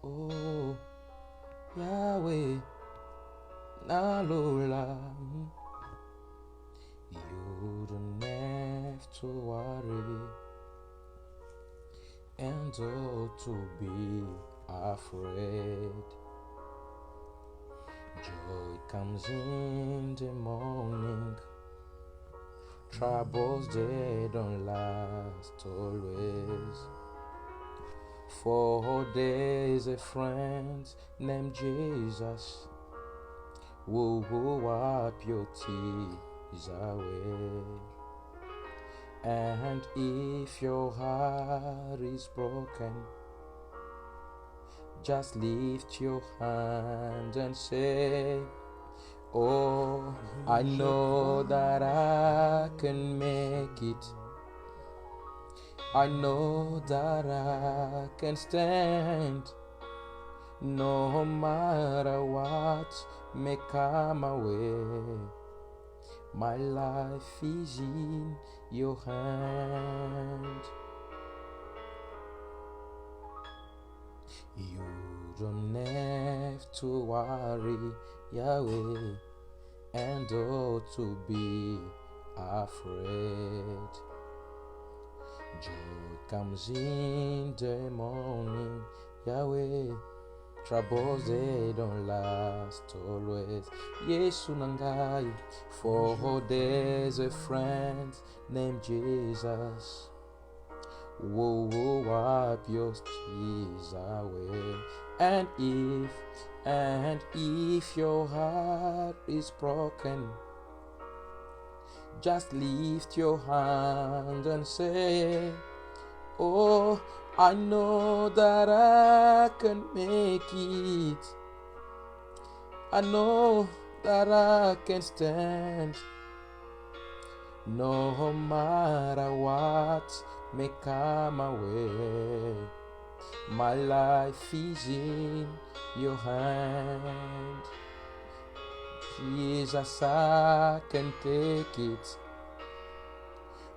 Oh, Yahweh, Nalola. You don't have to worry and to be afraid. Joy comes in the morning. Troubles, they don't last always. For there's a friend named Jesus who will wipe your tears away. And if your heart is broken, just lift your hand and say, oh, I know that I can make it. I know that I can stand. No matter what may come my way, my life is in your hand. You don't have to worry, Yahweh, and to be afraid. Joy comes in the morning, Yahweh. Troubles, they don't last always. Yesu nangai, for there's a friend named Jesus who will wipe your tears away. And if your heart is broken, just lift your hand and say, oh, I know that I can make it. I know that I can stand. No matter what may come my way, my life is in your hand. Jesus, I can take it.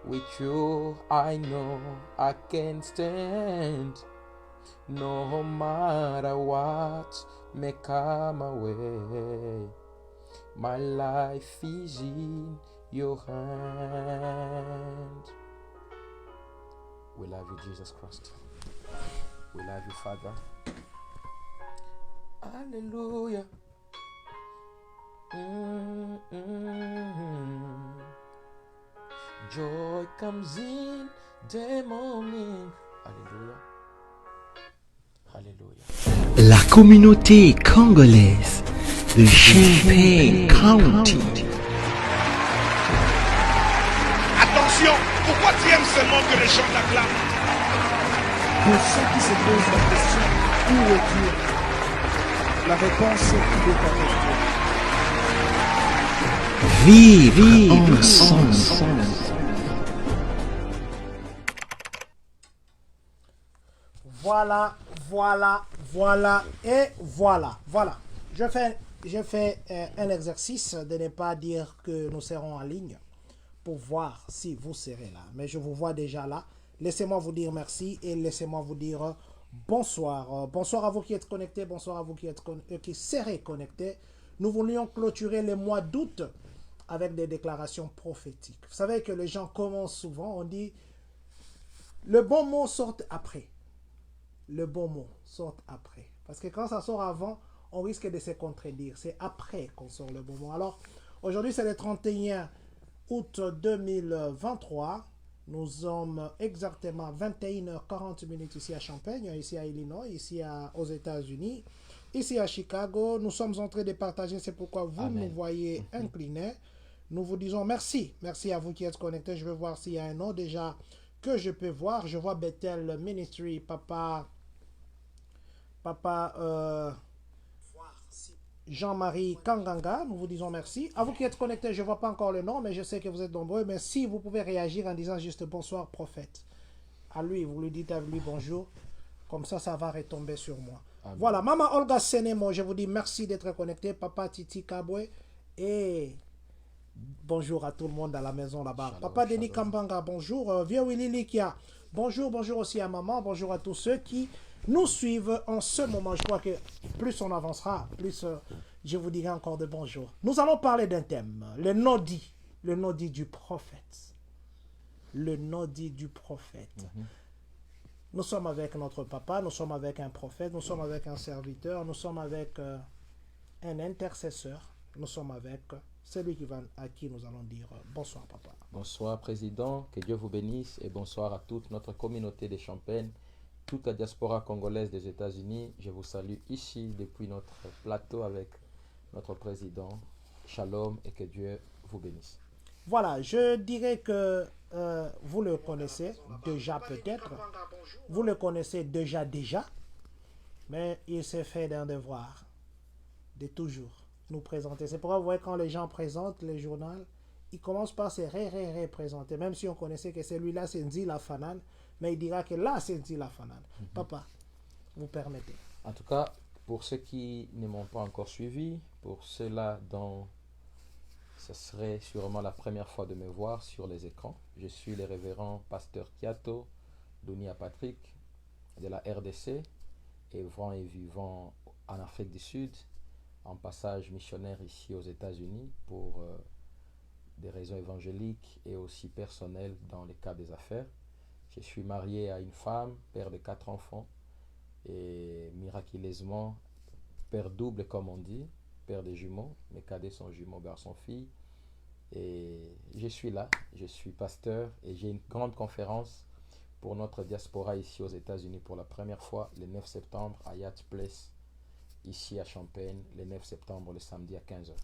With you, I know I can stand. No matter what may come my way, my life is in your hand. We love you, Jesus Christ. We love you, Father. Hallelujah. Joy comes in the morning. Alléluia. Alléluia. La communauté congolaise de Champaign County. Attention, pourquoi tu aimes seulement que les gens t'acclament? Pour ceux qui se posent la question, où est Dieu? La réponse est avec Dieu. Vive ensemble. Voilà. Je fais un exercice de ne pas dire que nous serons en ligne pour voir si vous serez là. Mais je vous vois déjà là. Laissez-moi vous dire merci et laissez-moi vous dire bonsoir. Bonsoir à vous qui êtes connectés, bonsoir à vous qui serez connectés. Nous voulions clôturer le mois d'août avec des déclarations prophétiques. Vous savez que les gens commencent souvent, on dit le bon mot sort après. Le bon mot sort après. Parce que quand ça sort avant, on risque de se contredire. C'est après qu'on sort le bon mot. Alors, aujourd'hui, c'est le 31 août 2023. Nous sommes exactement 21h40 ici à Champaign, ici à Illinois, ici aux États-Unis, ici à Chicago. Nous sommes en train de partager, c'est pourquoi vous Amen. nous voyez inclinés. Nous vous disons merci. Merci à vous qui êtes connectés. Je vais voir s'il y a un nom déjà que je peux voir. Je vois Bethel Ministry, Papa Jean-Marie Kanganga. Nous vous disons merci. À vous qui êtes connectés, je ne vois pas encore le nom, mais je sais que vous êtes nombreux. Mais si vous pouvez réagir en disant juste bonsoir prophète. À lui, vous lui dites à lui bonjour. Comme ça, ça va retomber sur moi. Amen. Voilà, Maman Olga Senemo, je vous dis merci d'être connecté. Papa Titi Kabwe et bonjour à tout le monde à la maison là-bas. Papa Denis Kambanga, bonjour. Vieux Willy Likia, bonjour aussi à maman. Bonjour à tous ceux qui nous suivent en ce moment. Je crois que plus on avancera, plus je vous dirai encore de bonjour. Nous allons parler d'un thème, le no-dit du prophète. Le no-dit du prophète. Nous sommes avec notre papa, nous sommes avec un prophète, nous sommes avec un serviteur, nous sommes avec un intercesseur, nous sommes avec celui à qui nous allons dire bonsoir papa. Bonsoir Président, que Dieu vous bénisse et bonsoir à toute notre communauté des Champagnes, toute la diaspora congolaise des États-Unis. Je vous salue ici depuis notre plateau avec notre Président. Shalom et que Dieu vous bénisse. Voilà, je dirais que vous le connaissez déjà peut-être, vous le connaissez déjà, mais il s'est fait d'un devoir de toujours nous présenter. C'est pourquoi vous voyez quand les gens présentent les journaux, ils commencent par se représenter, même si on connaissait que celui-là c'est Nzi Lafanan, mais il dira que là c'est Nzi Lafanan. Papa, vous permettez. En tout cas, pour ceux qui ne m'ont pas encore suivi, pour ceux-là dont ce serait sûrement la première fois de me voir sur les écrans, je suis le révérend pasteur Kiato Dunia Patrick de la RDC, œuvrant et vivant en Afrique du Sud, en passage missionnaire ici aux États-Unis pour des raisons évangéliques et aussi personnelles dans les cas des affaires. Je suis marié à une femme, père de 4 enfants et miraculeusement père double comme on dit, père de jumeaux. Mes cadets sont jumeaux garçon-fille. Et je suis là, je suis pasteur et j'ai une grande conférence pour notre diaspora ici aux États-Unis pour la première fois le 9 septembre à Yacht Place, ici à Champaign, le 9 septembre, le samedi à 15h.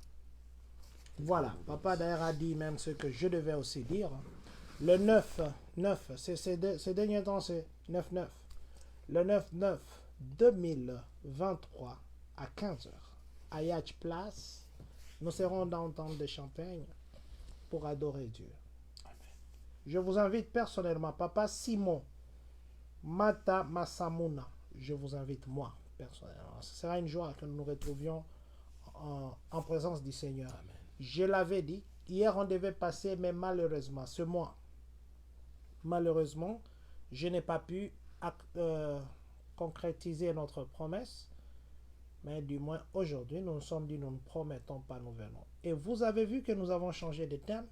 Voilà, papa d'ailleurs a dit même ce que je devais aussi dire. Le 9, ces derniers temps c'est 9-9. Le 9-9 2023 à 15h à Yacht Place, nous serons dans le temple de Champagne pour adorer Dieu. Amen. Je vous invite personnellement, papa Simon Mata Masamuna, je vous invite moi personnellement. Ce sera une joie que nous nous retrouvions en présence du Seigneur. Amen. Je l'avais dit, hier on devait passer, mais malheureusement, ce mois, malheureusement, je n'ai pas pu concrétiser notre promesse. Mais du moins aujourd'hui, nous nous sommes dit, nous ne promettons pas, nous venons. Et vous avez vu que nous avons changé de thème.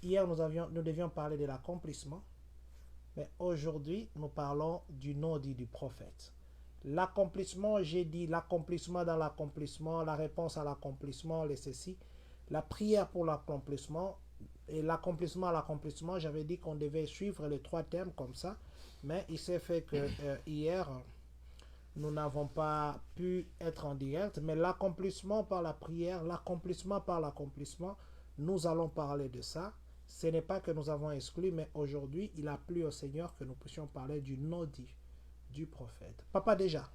Hier, nous devions parler de l'accomplissement. Mais aujourd'hui, nous parlons du no-dit du prophète. L'accomplissement, j'ai dit l'accomplissement dans l'accomplissement, la réponse à l'accomplissement, les ceci. La prière pour l'accomplissement et l'accomplissement à l'accomplissement, j'avais dit qu'on devait suivre les 3 thèmes comme ça. Mais il s'est fait que hier, nous n'avons pas pu être en direct, mais l'accomplissement par la prière, l'accomplissement par l'accomplissement, nous allons parler de ça. Ce n'est pas que nous avons exclu, mais aujourd'hui, il a plu au Seigneur que nous puissions parler du no-dit du prophète. Papa, déjà,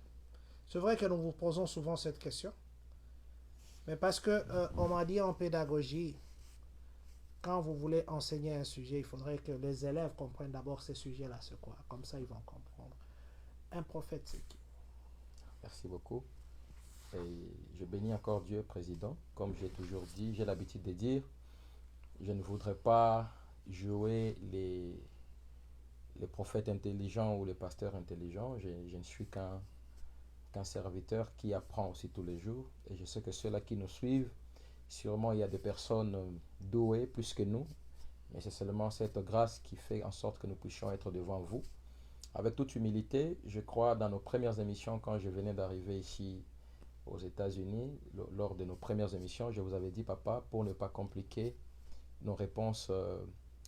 c'est vrai que nous vous posons souvent cette question, mais parce que on m'a dit en pédagogie, quand vous voulez enseigner un sujet, il faudrait que les élèves comprennent d'abord ce sujet-là, c'est quoi. Comme ça, ils vont comprendre. Un prophète, c'est qui? Merci beaucoup. Et je bénis encore Dieu, Président. Comme j'ai toujours dit, j'ai l'habitude de dire, je ne voudrais pas jouer les prophètes intelligents ou les pasteurs intelligents. Je ne suis qu'un serviteur qui apprend aussi tous les jours. Et je sais que ceux-là qui nous suivent, sûrement il y a des personnes douées plus que nous. Mais c'est seulement cette grâce qui fait en sorte que nous puissions être devant vous. Avec toute humilité, je crois dans nos premières émissions, quand je venais d'arriver ici aux États-Unis, lors de nos premières émissions, je vous avais dit, papa, pour ne pas compliquer nos réponses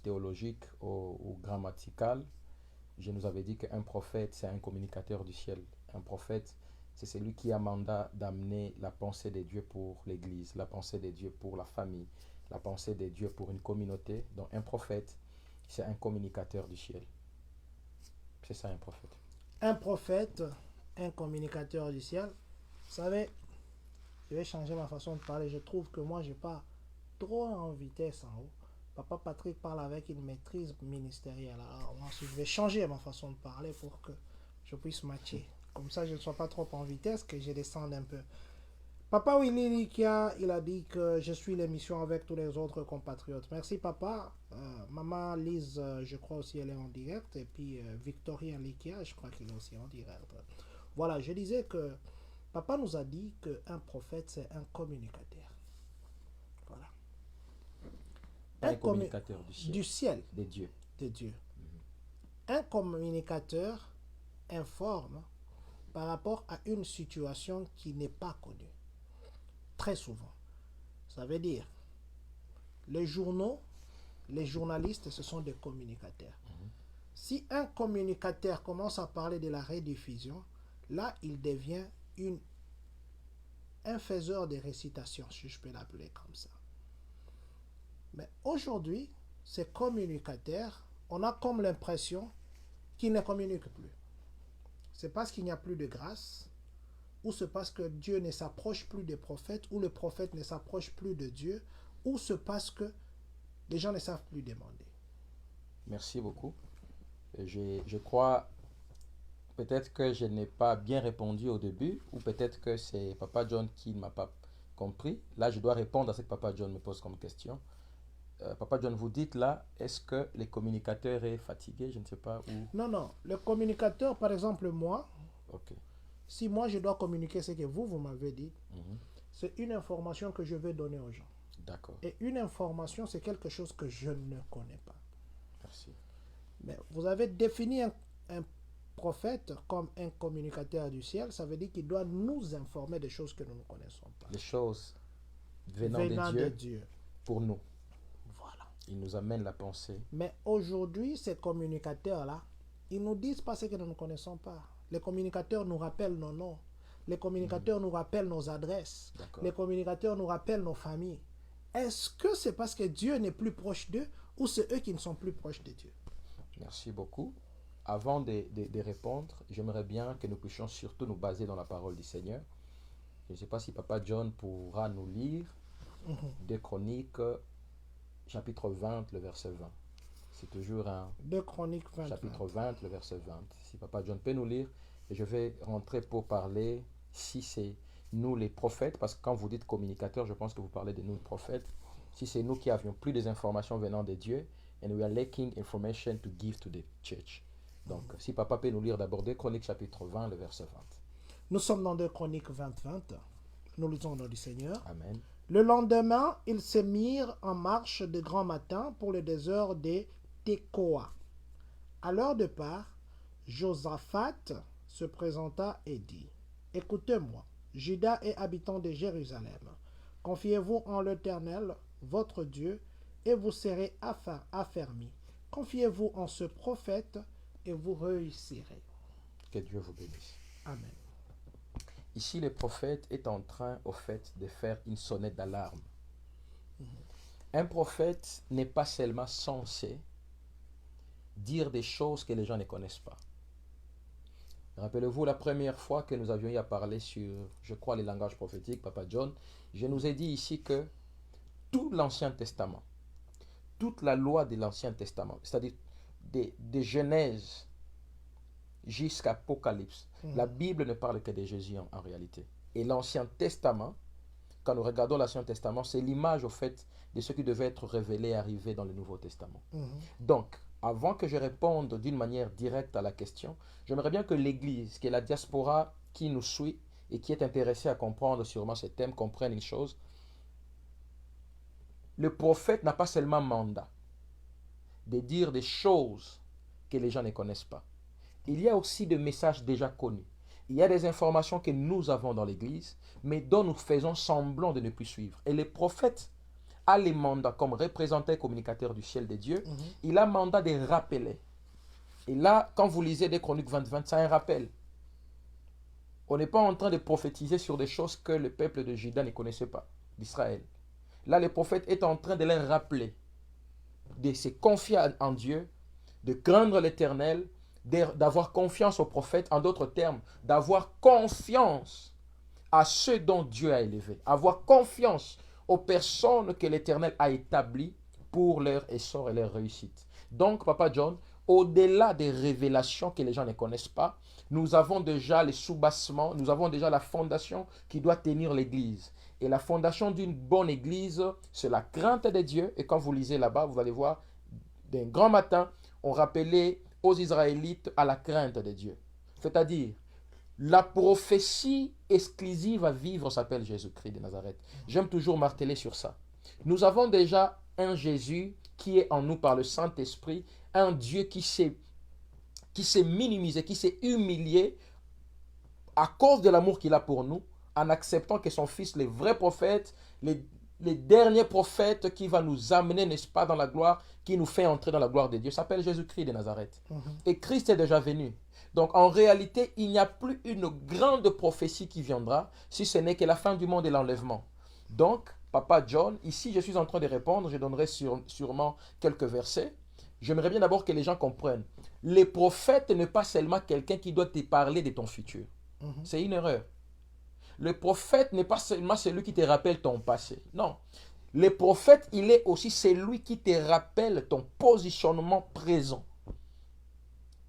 théologiques ou grammaticales, je nous avais dit qu'un prophète, c'est un communicateur du ciel. Un prophète, c'est celui qui a mandat d'amener la pensée de Dieu pour l'Église, la pensée de Dieu pour la famille, la pensée de Dieu pour une communauté. Donc un prophète, c'est un communicateur du ciel. C'est ça un prophète. Un prophète, un communicateur du ciel. Vous savez, je vais changer ma façon de parler. Je trouve que moi, je pars trop en vitesse en haut. Papa Patrick parle avec une maîtrise ministérielle. Alors, ensuite, je vais changer ma façon de parler pour que je puisse matcher. Comme ça, je ne sois pas trop en vitesse, que je descende un peu. Papa Willy Likia, il a dit que je suis l'émission avec tous les autres compatriotes. Merci papa. Maman Lise, je crois aussi elle est en direct. Et puis Victorien Likia, je crois qu'il est aussi en direct. Voilà, je disais que papa nous a dit qu'un prophète, c'est un communicateur. Voilà. Pas un communicateur du ciel. Du ciel, Des dieux. de Dieu. Un communicateur informe par rapport à une situation qui n'est pas connue. Très souvent. Ça veut dire, les journaux, les journalistes, ce sont des communicateurs. Si un communicateur commence à parler de la rediffusion, là, il devient un faiseur de récitation, si je peux l'appeler comme ça. Mais aujourd'hui, ces communicateurs, on a comme l'impression qu'ils ne communiquent plus. C'est parce qu'il n'y a plus de grâce, ou c'est parce que Dieu ne s'approche plus des prophètes, ou le prophète ne s'approche plus de Dieu, ou c'est parce que les gens ne savent plus demander. Merci beaucoup. Je crois peut-être que je n'ai pas bien répondu au début, ou peut-être que c'est Papa John qui ne m'a pas compris. Là, je dois répondre à ce que Papa John me pose comme question. Papa John, vous dites là, est-ce que les communicateurs est fatigué? Je ne sais pas où. Non. Le communicateur, par exemple, moi, Ok. si moi je dois communiquer ce que vous m'avez dit, Mhm. c'est une information que je vais donner aux gens. D'accord. Et une information, c'est quelque chose que je ne connais pas. Merci. Mais vous avez défini un prophète comme un communicateur du ciel, ça veut dire qu'il doit nous informer des choses que nous ne connaissons pas. Les choses venant de de Dieu Dieu. pour nous. Voilà. Il nous amène la pensée. Mais aujourd'hui, ces communicateurs-là, ils nous disent pas ce que nous ne connaissons pas. Les communicateurs nous rappellent nos noms. Les communicateurs nous rappellent nos adresses. D'accord. Les communicateurs nous rappellent nos familles. Est-ce que c'est parce que Dieu n'est plus proche d'eux ou c'est eux qui ne sont plus proches de Dieu? Merci beaucoup. Avant de répondre, j'aimerais bien que nous puissions surtout nous baser dans la parole du Seigneur. Je ne sais pas si Papa John pourra nous lire 2 Chroniques, chapitre 20, le verset 20. C'est toujours un 2 Chroniques 20. chapitre 20, le verset 20. Si Papa John peut nous lire, et je vais rentrer pour parler si c'est nous les prophètes, parce que quand vous dites communicateurs, je pense que vous parlez de nous les prophètes. Si c'est nous qui avions plus des informations venant de Dieu, and we are lacking information to give to the church. Donc, si Papa peut nous lire d'abord 2 Chroniques chapitre 20, le verset 20. Nous sommes dans 2 Chroniques 20. Nous lisons au nom du Seigneur. Amen. Le lendemain, ils se mirent en marche de grand matin pour le désert de Tekoa. À leur départ, Josaphat se présenta et dit: Écoutez-moi, Juda et habitants de Jérusalem, confiez-vous en l'Éternel, votre Dieu, et vous serez affermis. Confiez-vous en ce prophète et vous réussirez. Que Dieu vous bénisse. Amen. Ici, le prophète est en train, au fait, de faire une sonnette d'alarme. Un prophète n'est pas seulement censé dire des choses que les gens ne connaissent pas. Rappelez-vous la première fois que nous avions eu à parler sur, je crois, les langages prophétiques, Papa John, je nous ai dit ici que tout l'Ancien Testament, toute la loi de l'Ancien Testament, c'est-à-dire de Genèse jusqu'à Apocalypse, la Bible ne parle que de Jésus en réalité. Et l'Ancien Testament, quand nous regardons l'Ancien Testament, c'est l'image au fait de ce qui devait être révélé et arrivé dans le Nouveau Testament. Donc, avant que je réponde d'une manière directe à la question, j'aimerais bien que l'Église, que la diaspora qui nous suit et qui est intéressée à comprendre sûrement ce thème, comprenne une chose. Le prophète n'a pas seulement mandat de dire des choses que les gens ne connaissent pas. Il y a aussi des messages déjà connus. Il y a des informations que nous avons dans l'Église, mais dont nous faisons semblant de ne plus suivre. Et le prophète a les mandats comme représentant et communicateur du ciel de Dieu. Il a mandat de rappeler. Et là, quand vous lisez des Chroniques 20, c'est un rappel. On n'est pas en train de prophétiser sur des choses que le peuple de Juda ne connaissait pas, d'Israël. Là, le prophète est en train de leur rappeler, de se confier en Dieu, de craindre l'Éternel, d'avoir confiance au prophète, en d'autres termes, d'avoir confiance à ceux dont Dieu a élevé, avoir confiance aux personnes que l'Éternel a établies pour leur essor et leur réussite. Donc, Papa John, au-delà des révélations que les gens ne connaissent pas, nous avons déjà les soubassements, nous avons déjà la fondation qui doit tenir l'Église. Et la fondation d'une bonne Église, c'est la crainte de Dieu. Et quand vous lisez là-bas, vous allez voir, d'un grand matin, on rappelait aux Israélites à la crainte de Dieu. C'est-à-dire, La prophétie exclusive à vivre s'appelle Jésus-Christ de Nazareth. J'aime toujours marteler sur ça. Nous avons déjà un Jésus qui est en nous par le Saint-Esprit, un Dieu qui s'est minimisé, qui s'est humilié à cause de l'amour qu'il a pour nous, en acceptant que son Fils, les vrais prophètes, les derniers prophètes qui va nous amener, n'est-ce pas, dans la gloire, qui nous fait entrer dans la gloire de Dieu, s'appelle Jésus-Christ de Nazareth. Et Christ est déjà venu. Donc en réalité, il n'y a plus une grande prophétie qui viendra, si ce n'est que la fin du monde et l'enlèvement. Donc, Papa John, ici je suis en train de répondre, je donnerai sûrement quelques versets. J'aimerais bien d'abord que les gens comprennent. Les prophètes n'est pas seulement quelqu'un qui doit te parler de ton futur. C'est une erreur. Le prophète n'est pas seulement celui qui te rappelle ton passé. Non. Le prophète, il est aussi celui qui te rappelle ton positionnement présent.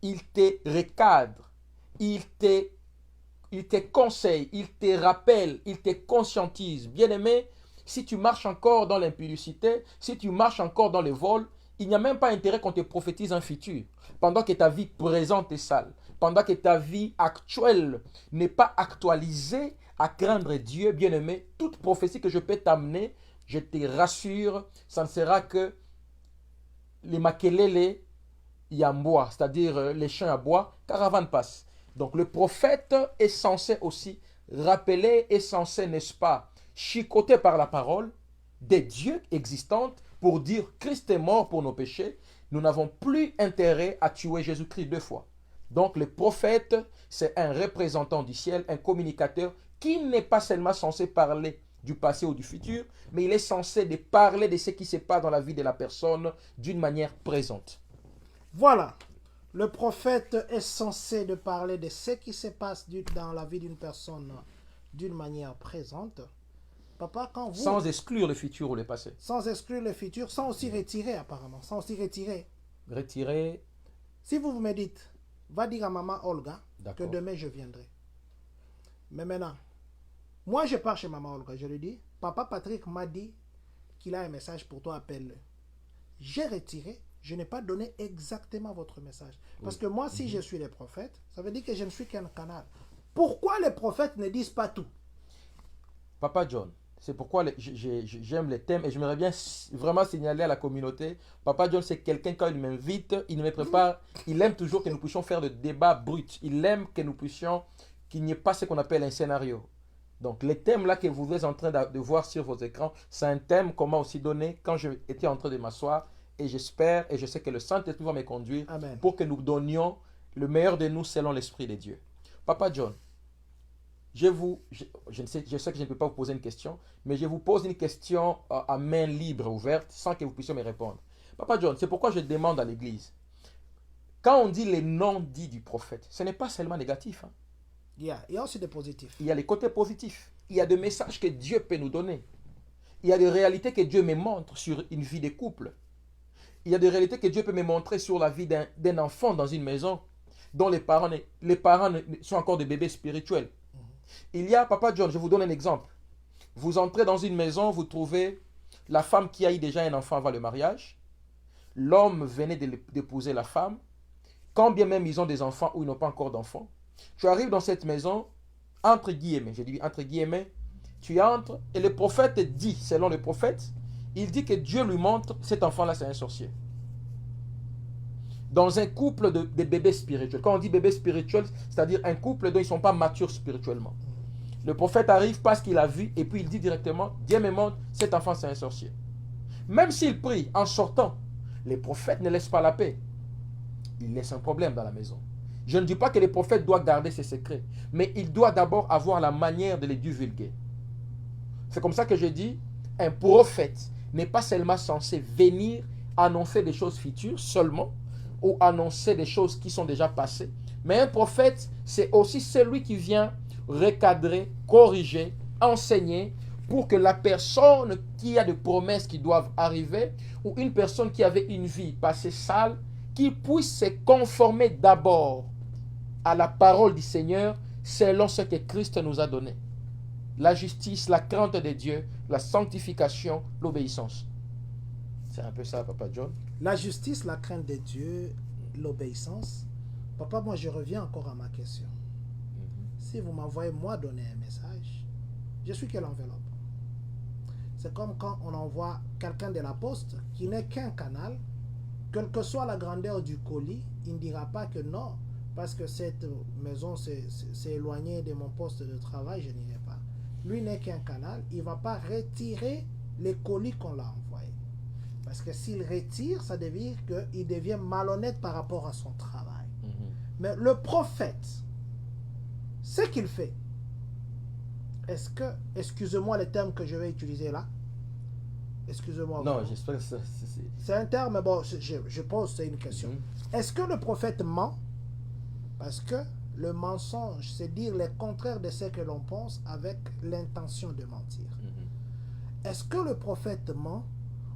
Il te recadre, il te conseille, il te rappelle, il te conscientise. Bien-aimé, si tu marches encore dans l'impudicité, si tu marches encore dans le vol, il n'y a même pas intérêt qu'on te prophétise un futur. Pendant que ta vie présente est sale, pendant que ta vie actuelle n'est pas actualisée à craindre Dieu, bien-aimé, toute prophétie que je peux t'amener, je te rassure, ça ne sera que les makelele yambois, c'est-à-dire les champs à bois, caravane passe. Donc le prophète est censé aussi rappeler, est censé, n'est-ce pas, chicoter par la parole des dieux existantes pour dire Christ est mort pour nos péchés. Nous n'avons plus intérêt à tuer Jésus-Christ 2 fois. Donc le prophète, c'est un représentant du ciel, un communicateur qui n'est pas seulement censé parler du passé ou du futur, mais il est censé de parler de ce qui se passe dans la vie de la personne d'une manière présente. Voilà. Le prophète est censé de parler de ce qui se passe dans la vie d'une personne d'une manière présente. Papa, quand vous... Sans exclure le futur ou le passé. Sans exclure le futur, sans aussi retirer apparemment. Sans aussi retirer. Retirer. Si vous me dites, va dire à maman Olga que D'accord. demain je viendrai. Mais maintenant, moi je pars chez maman Olga, je lui dis, papa Patrick m'a dit qu'il a un message pour toi, appelle-le. J'ai retiré, je n'ai pas donné exactement votre message. Parce que moi, si je suis le prophète, ça veut dire que je ne suis qu'un canal. Pourquoi les prophètes ne disent pas tout? Papa John, c'est pourquoi j'aime les thèmes et j'aimerais bien vraiment signaler à la communauté. Papa John, c'est quelqu'un, quand il m'invite, il me prépare, il aime toujours que nous puissions faire de débats bruts. Il aime que nous puissions, qu'il n'y ait pas ce qu'on appelle un scénario. Donc les thèmes là que vous êtes en train de voir sur vos écrans, c'est un thème qu'on m'a aussi donné quand j'étais en train de m'asseoir. Et j'espère et je sais que le Saint-Esprit va me conduire. Amen. Pour que nous donnions le meilleur de nous selon l'Esprit de Dieu. Papa John, je sais que je ne peux pas vous poser une question, mais je vous pose une question à main libre, ouverte, sans que vous puissiez me répondre. Papa John, c'est pourquoi je demande à l'Église. Quand on dit les noms dits du prophète, ce n'est pas seulement négatif. Hein. Il y a aussi des positifs. Il y a les côtés positifs. Il y a des messages que Dieu peut nous donner. Il y a des réalités que Dieu me montre sur une vie de couple. Il y a des réalités que Dieu peut me montrer sur la vie d'un enfant dans une maison dont les parents sont encore des bébés spirituels. Il y a, Papa John, je vous donne un exemple. Vous entrez dans une maison, vous trouvez la femme qui a eu déjà un enfant avant le mariage. L'homme venait d'épouser la femme. Quand bien même ils ont des enfants ou ils n'ont pas encore d'enfants. Tu arrives dans cette maison, entre guillemets, je dis entre guillemets, tu entres et le prophète dit, selon le prophète, il dit que Dieu lui montre, cet enfant-là c'est un sorcier. Dans un couple de bébés spirituels. Quand on dit bébé spirituel, c'est-à-dire un couple dont ils ne sont pas matures spirituellement. Le prophète arrive parce qu'il a vu et puis il dit directement, Dieu me montre, cet enfant c'est un sorcier. Même s'il prie en sortant, les prophètes ne laissent pas la paix. Ils laissent un problème dans la maison. Je ne dis pas que les prophètes doivent garder ses secrets, mais il doit d'abord avoir la manière de les divulguer. C'est comme ça que je dis, un prophète n'est pas seulement censé venir annoncer des choses futures seulement, ou annoncer des choses qui sont déjà passées, mais un prophète, c'est aussi celui qui vient recadrer, corriger, enseigner, pour que la personne qui a des promesses qui doivent arriver, ou une personne qui avait une vie passée sale, qui puisse se conformer d'abord à la parole du Seigneur, selon ce que Christ nous a donné. La justice, la crainte de Dieu, la sanctification, l'obéissance. C'est un peu ça, Papa John. La justice, la crainte de Dieu, l'obéissance. Papa, moi je reviens encore à ma question. si vous m'envoyez moi donner un message, je suis quelle enveloppe? C'est comme quand on envoie quelqu'un de la poste qui n'est qu'un canal, quelle que soit la grandeur du colis, il ne dira pas que non, parce que cette maison s'est éloignée de mon poste de travail, je n'irai pas. Lui n'est qu'un canal, il ne va pas retirer les colis qu'on l'a envoyés. Parce que s'il retire, ça veut dire qu'il devient malhonnête par rapport à son travail. Mais le prophète, ce qu'il fait, est-ce que, excusez-moi le terme que je vais utiliser là, excusez-moi. Non, j'espère que c'est un terme, bon, je pose, c'est une question. Est-ce que le prophète ment? Parce que le mensonge, c'est dire le contraire de ce que l'on pense avec l'intention de mentir. Est-ce que le prophète ment?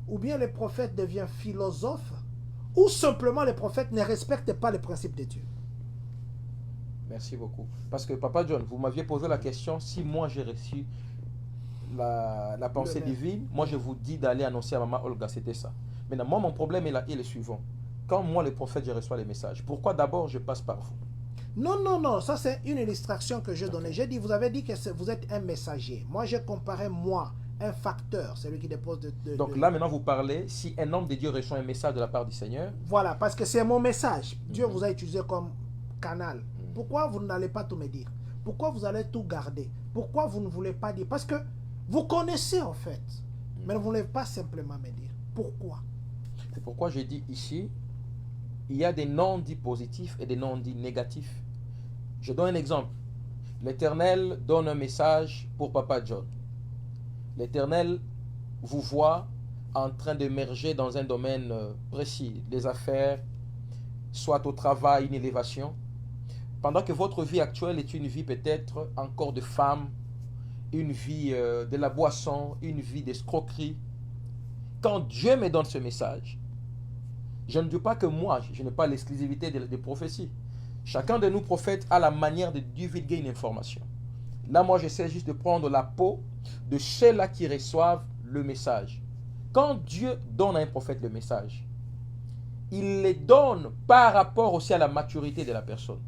Ou bien le prophète devient philosophe? Ou simplement le prophète ne respecte pas les principes de Dieu? Merci beaucoup. Parce que Papa John, vous m'aviez posé la question, si moi j'ai reçu la pensée divine, moi je vous dis d'aller annoncer à Maman Olga, c'était ça. Maintenant, moi mon problème est le suivant. Quand moi le prophète, je reçois les messages, pourquoi d'abord je passe par vous? Non, non, non, ça c'est une illustration que je donnais. J'ai dit, vous avez dit que vous êtes un messager. Moi j'ai comparé moi, un facteur, celui qui dépose Donc là maintenant vous parlez, si un homme de Dieu reçoit un message de la part du Seigneur. Voilà, parce que c'est mon message. Dieu vous a utilisé comme canal. Pourquoi vous n'allez pas tout me dire? Pourquoi vous allez tout garder? Pourquoi vous ne voulez pas dire? Parce que vous connaissez en fait, mais vous ne voulez pas simplement me dire. Pourquoi? C'est pourquoi je dis ici, il y a des non-dits positifs et des non-dits négatifs. Je donne un exemple. L'Éternel donne un message pour Papa John. L'Éternel vous voit en train d'émerger dans un domaine précis, les affaires, soit au travail, une élévation. Pendant que votre vie actuelle est une vie peut-être encore de femme, une vie de la boisson, une vie d'escroquerie. Quand Dieu me donne ce message, je ne dis pas que moi, je n'ai pas l'exclusivité des prophéties. Chacun de nous prophètes a la manière de divulguer une information. Là, moi, j'essaie juste de prendre la peau de ceux-là qui reçoivent le message. Quand Dieu donne à un prophète le message, il le donne par rapport aussi à la maturité de la personne.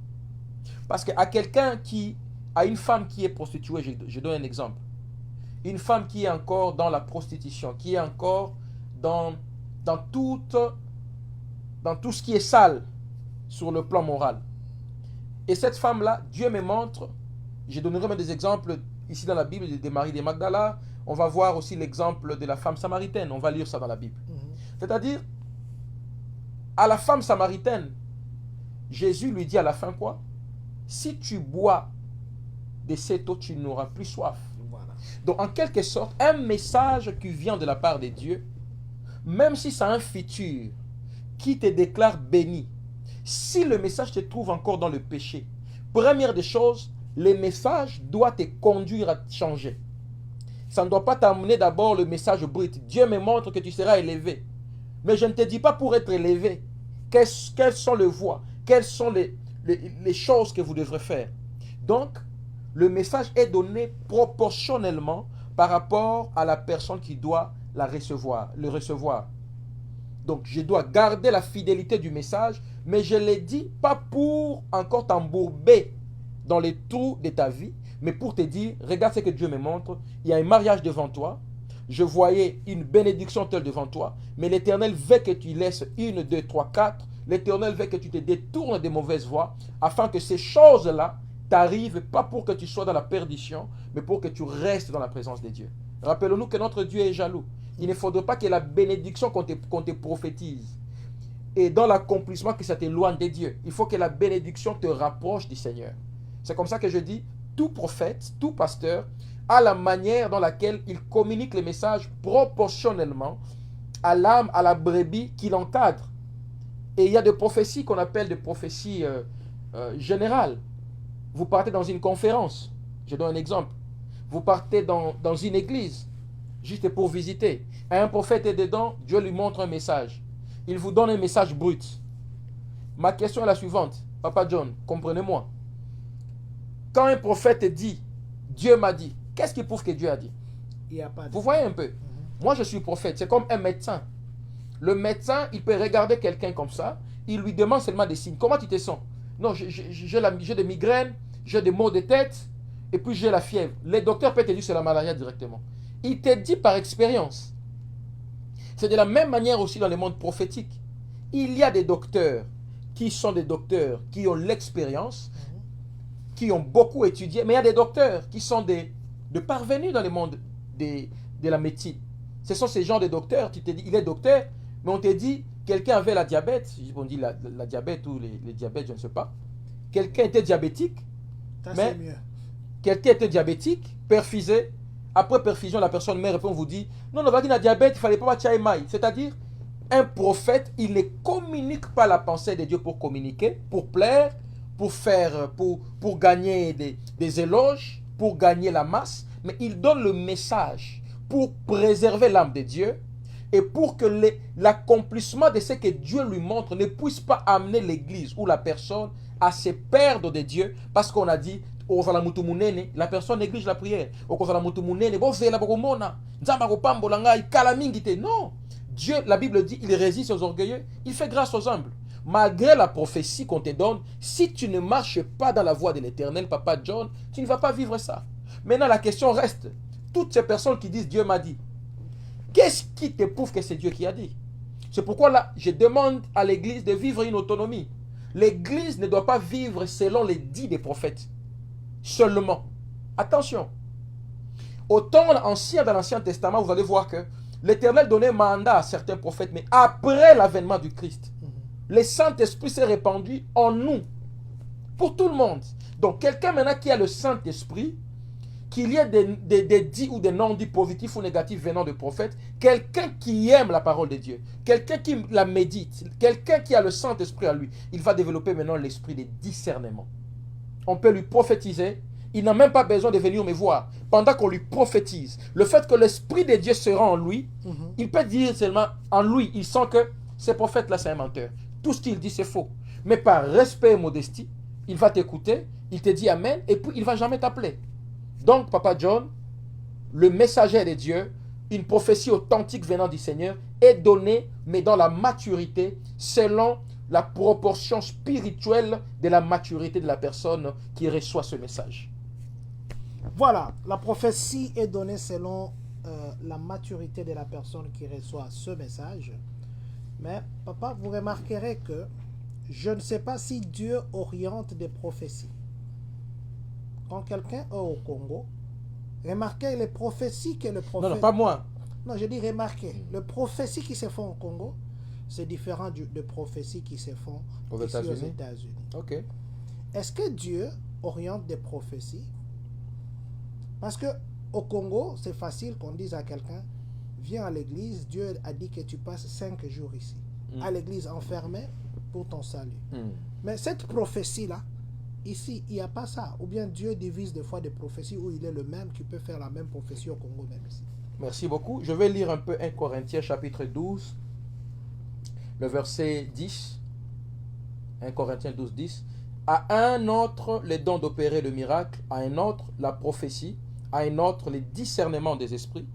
Parce qu'à quelqu'un qui, à une femme qui est prostituée, je donne un exemple. Une femme qui est encore dans la prostitution, qui est encore dans tout ce qui est sale sur le plan moral. Et cette femme-là, Dieu me montre, je donnerai même des exemples ici dans la Bible de Marie de Magdala. On va voir aussi l'exemple de la femme samaritaine. On va lire ça dans la Bible. C'est-à-dire, à la femme samaritaine, Jésus lui dit à la fin quoi? Si tu bois de cette eau, tu n'auras plus soif. Voilà. Donc, en quelque sorte, un message qui vient de la part de Dieu, même si ça a un futur qui te déclare béni, si le message te trouve encore dans le péché, première des choses, le message doit te conduire à changer. Ça ne doit pas t'amener d'abord le message brut. Dieu me montre que tu seras élevé. Mais je ne te dis pas pour être élevé. Quelles sont les voies? Quelles sont les choses que vous devrez faire? Donc, le message est donné proportionnellement par rapport à la personne qui doit le recevoir. Donc, je dois garder la fidélité du message, mais je ne l'ai dit pas pour encore t'embourber dans les trous de ta vie, mais pour te dire, regarde ce que Dieu me montre, il y a un mariage devant toi, je voyais une bénédiction telle devant toi, mais l'Éternel veut que tu laisses 1, 2, 3, 4, l'Éternel veut que tu te détournes des mauvaises voies, afin que ces choses-là t'arrivent, pas pour que tu sois dans la perdition, mais pour que tu restes dans la présence de Dieu. Rappelons-nous que notre Dieu est jaloux. Il ne faudrait pas que la bénédiction qu'on te prophétise et dans l'accomplissement que ça t'éloigne de Dieu. Il faut que la bénédiction te rapproche du Seigneur. C'est comme ça que je dis, tout prophète, tout pasteur a la manière dans laquelle il communique les messages proportionnellement à l'âme, à la brebis qui l'encadre. Et il y a des prophéties qu'on appelle des prophéties générales. Vous partez dans une conférence, je donne un exemple. Vous partez dans une église, juste pour visiter. Un prophète est dedans, Dieu lui montre un message. Il vous donne un message brut. Ma question est la suivante. Papa John, comprenez-moi. Quand un prophète dit, Dieu m'a dit, qu'est-ce qui prouve que Dieu a dit? Il y a pas de... Vous voyez un peu? Moi, je suis prophète. C'est comme un médecin. Le médecin, il peut regarder quelqu'un comme ça. Il lui demande seulement des signes. Comment tu te sens? Non, j'ai des migraines. j'ai des maux de tête, et puis j'ai la fièvre. Les docteurs peuvent te dire que c'est la malaria directement. Il te dit par expérience. C'est de la même manière aussi dans le monde prophétique. Il y a des docteurs qui sont des docteurs qui ont l'expérience, qui ont beaucoup étudié, mais il y a des docteurs qui sont des parvenus dans le monde de la médecine. Ce sont ces genres de docteurs, tu te dis, il est docteur, mais on te dit, quelqu'un avait la diabète, on dit la diabète ou les diabètes, je ne sais pas. Quelqu'un était diabétique, Ça, mais c'est mieux. quelqu'un était diabétique, perfusé. Après perfusion, la personne meurt et puis on vous dit, non, on va dire la diabète, il ne fallait pas faire maï. C'est-à-dire, un prophète, il ne communique pas la pensée de Dieu pour communiquer, pour plaire, pour gagner des éloges, pour gagner la masse, mais il donne le message pour préserver l'âme de Dieu et pour que l'accomplissement de ce que Dieu lui montre ne puisse pas amener l'église ou la personne à se perdre de Dieu parce qu'on a dit la personne néglige la prière. Non. Dieu, la Bible dit, il résiste aux orgueilleux, il fait grâce aux humbles. Malgré la prophétie qu'on te donne, si tu ne marches pas dans la voie de l'Éternel, Papa John, tu ne vas pas vivre ça. Maintenant, la question reste, toutes ces personnes qui disent Dieu m'a dit, qu'est-ce qui te prouve que c'est Dieu qui a dit? C'est pourquoi là, je demande à l'Église de vivre une autonomie. L'Église ne doit pas vivre selon les dits des prophètes. Seulement. Attention. Au temps ancien, dans l'Ancien Testament, vous allez voir que l'Éternel donnait mandat à certains prophètes, mais après l'avènement du Christ, le Saint-Esprit s'est répandu en nous, pour tout le monde. Donc, quelqu'un maintenant qui a le Saint-Esprit, qu'il y ait des dits ou des non-dits positifs ou négatifs venant de prophètes, quelqu'un qui aime la parole de Dieu, quelqu'un qui la médite, quelqu'un qui a le Saint-Esprit à lui, il va développer maintenant l'esprit de discernement. On peut lui prophétiser, il n'a même pas besoin de venir me voir. Pendant qu'on lui prophétise, le fait que l'Esprit de Dieu sera en lui, il peut dire seulement en lui, il sent que ce prophète-là, c'est un menteur. Tout ce qu'il dit, c'est faux. Mais par respect et modestie, il va t'écouter, il te dit Amen, et puis il ne va jamais t'appeler. Donc, Papa John, le messager de Dieu, une prophétie authentique venant du Seigneur, est donnée, mais dans la maturité, selon la proportion spirituelle de la maturité de la personne qui reçoit ce message. Voilà, la prophétie est donnée selon la maturité de la personne qui reçoit ce message. Mais, papa, vous remarquerez que je ne sais pas si Dieu oriente des prophéties. Quand quelqu'un est au Congo, remarquez les prophéties que le prophète... Non, pas moi. Non, je dis remarquez. Les prophéties qui se font au Congo, c'est différent de prophéties qui se font aux États-Unis. Ok. Est-ce que Dieu oriente des prophéties? Parce que au Congo, c'est facile qu'on dise à quelqu'un, viens à l'église, Dieu a dit que tu passes 5 jours ici. À l'église enfermée pour ton salut. Mais cette prophétie-là, ici, il n'y a pas ça. Ou bien Dieu divise des fois des prophéties où il est le même qui peut faire la même prophétie au Congo même ici. Merci beaucoup. Je vais lire un peu 1 Corinthiens chapitre 12, le verset 10. 1 Corinthiens 12, 10. À un autre, les dons d'opérer le miracle. À un autre, la prophétie. À un autre, les discernements des esprits.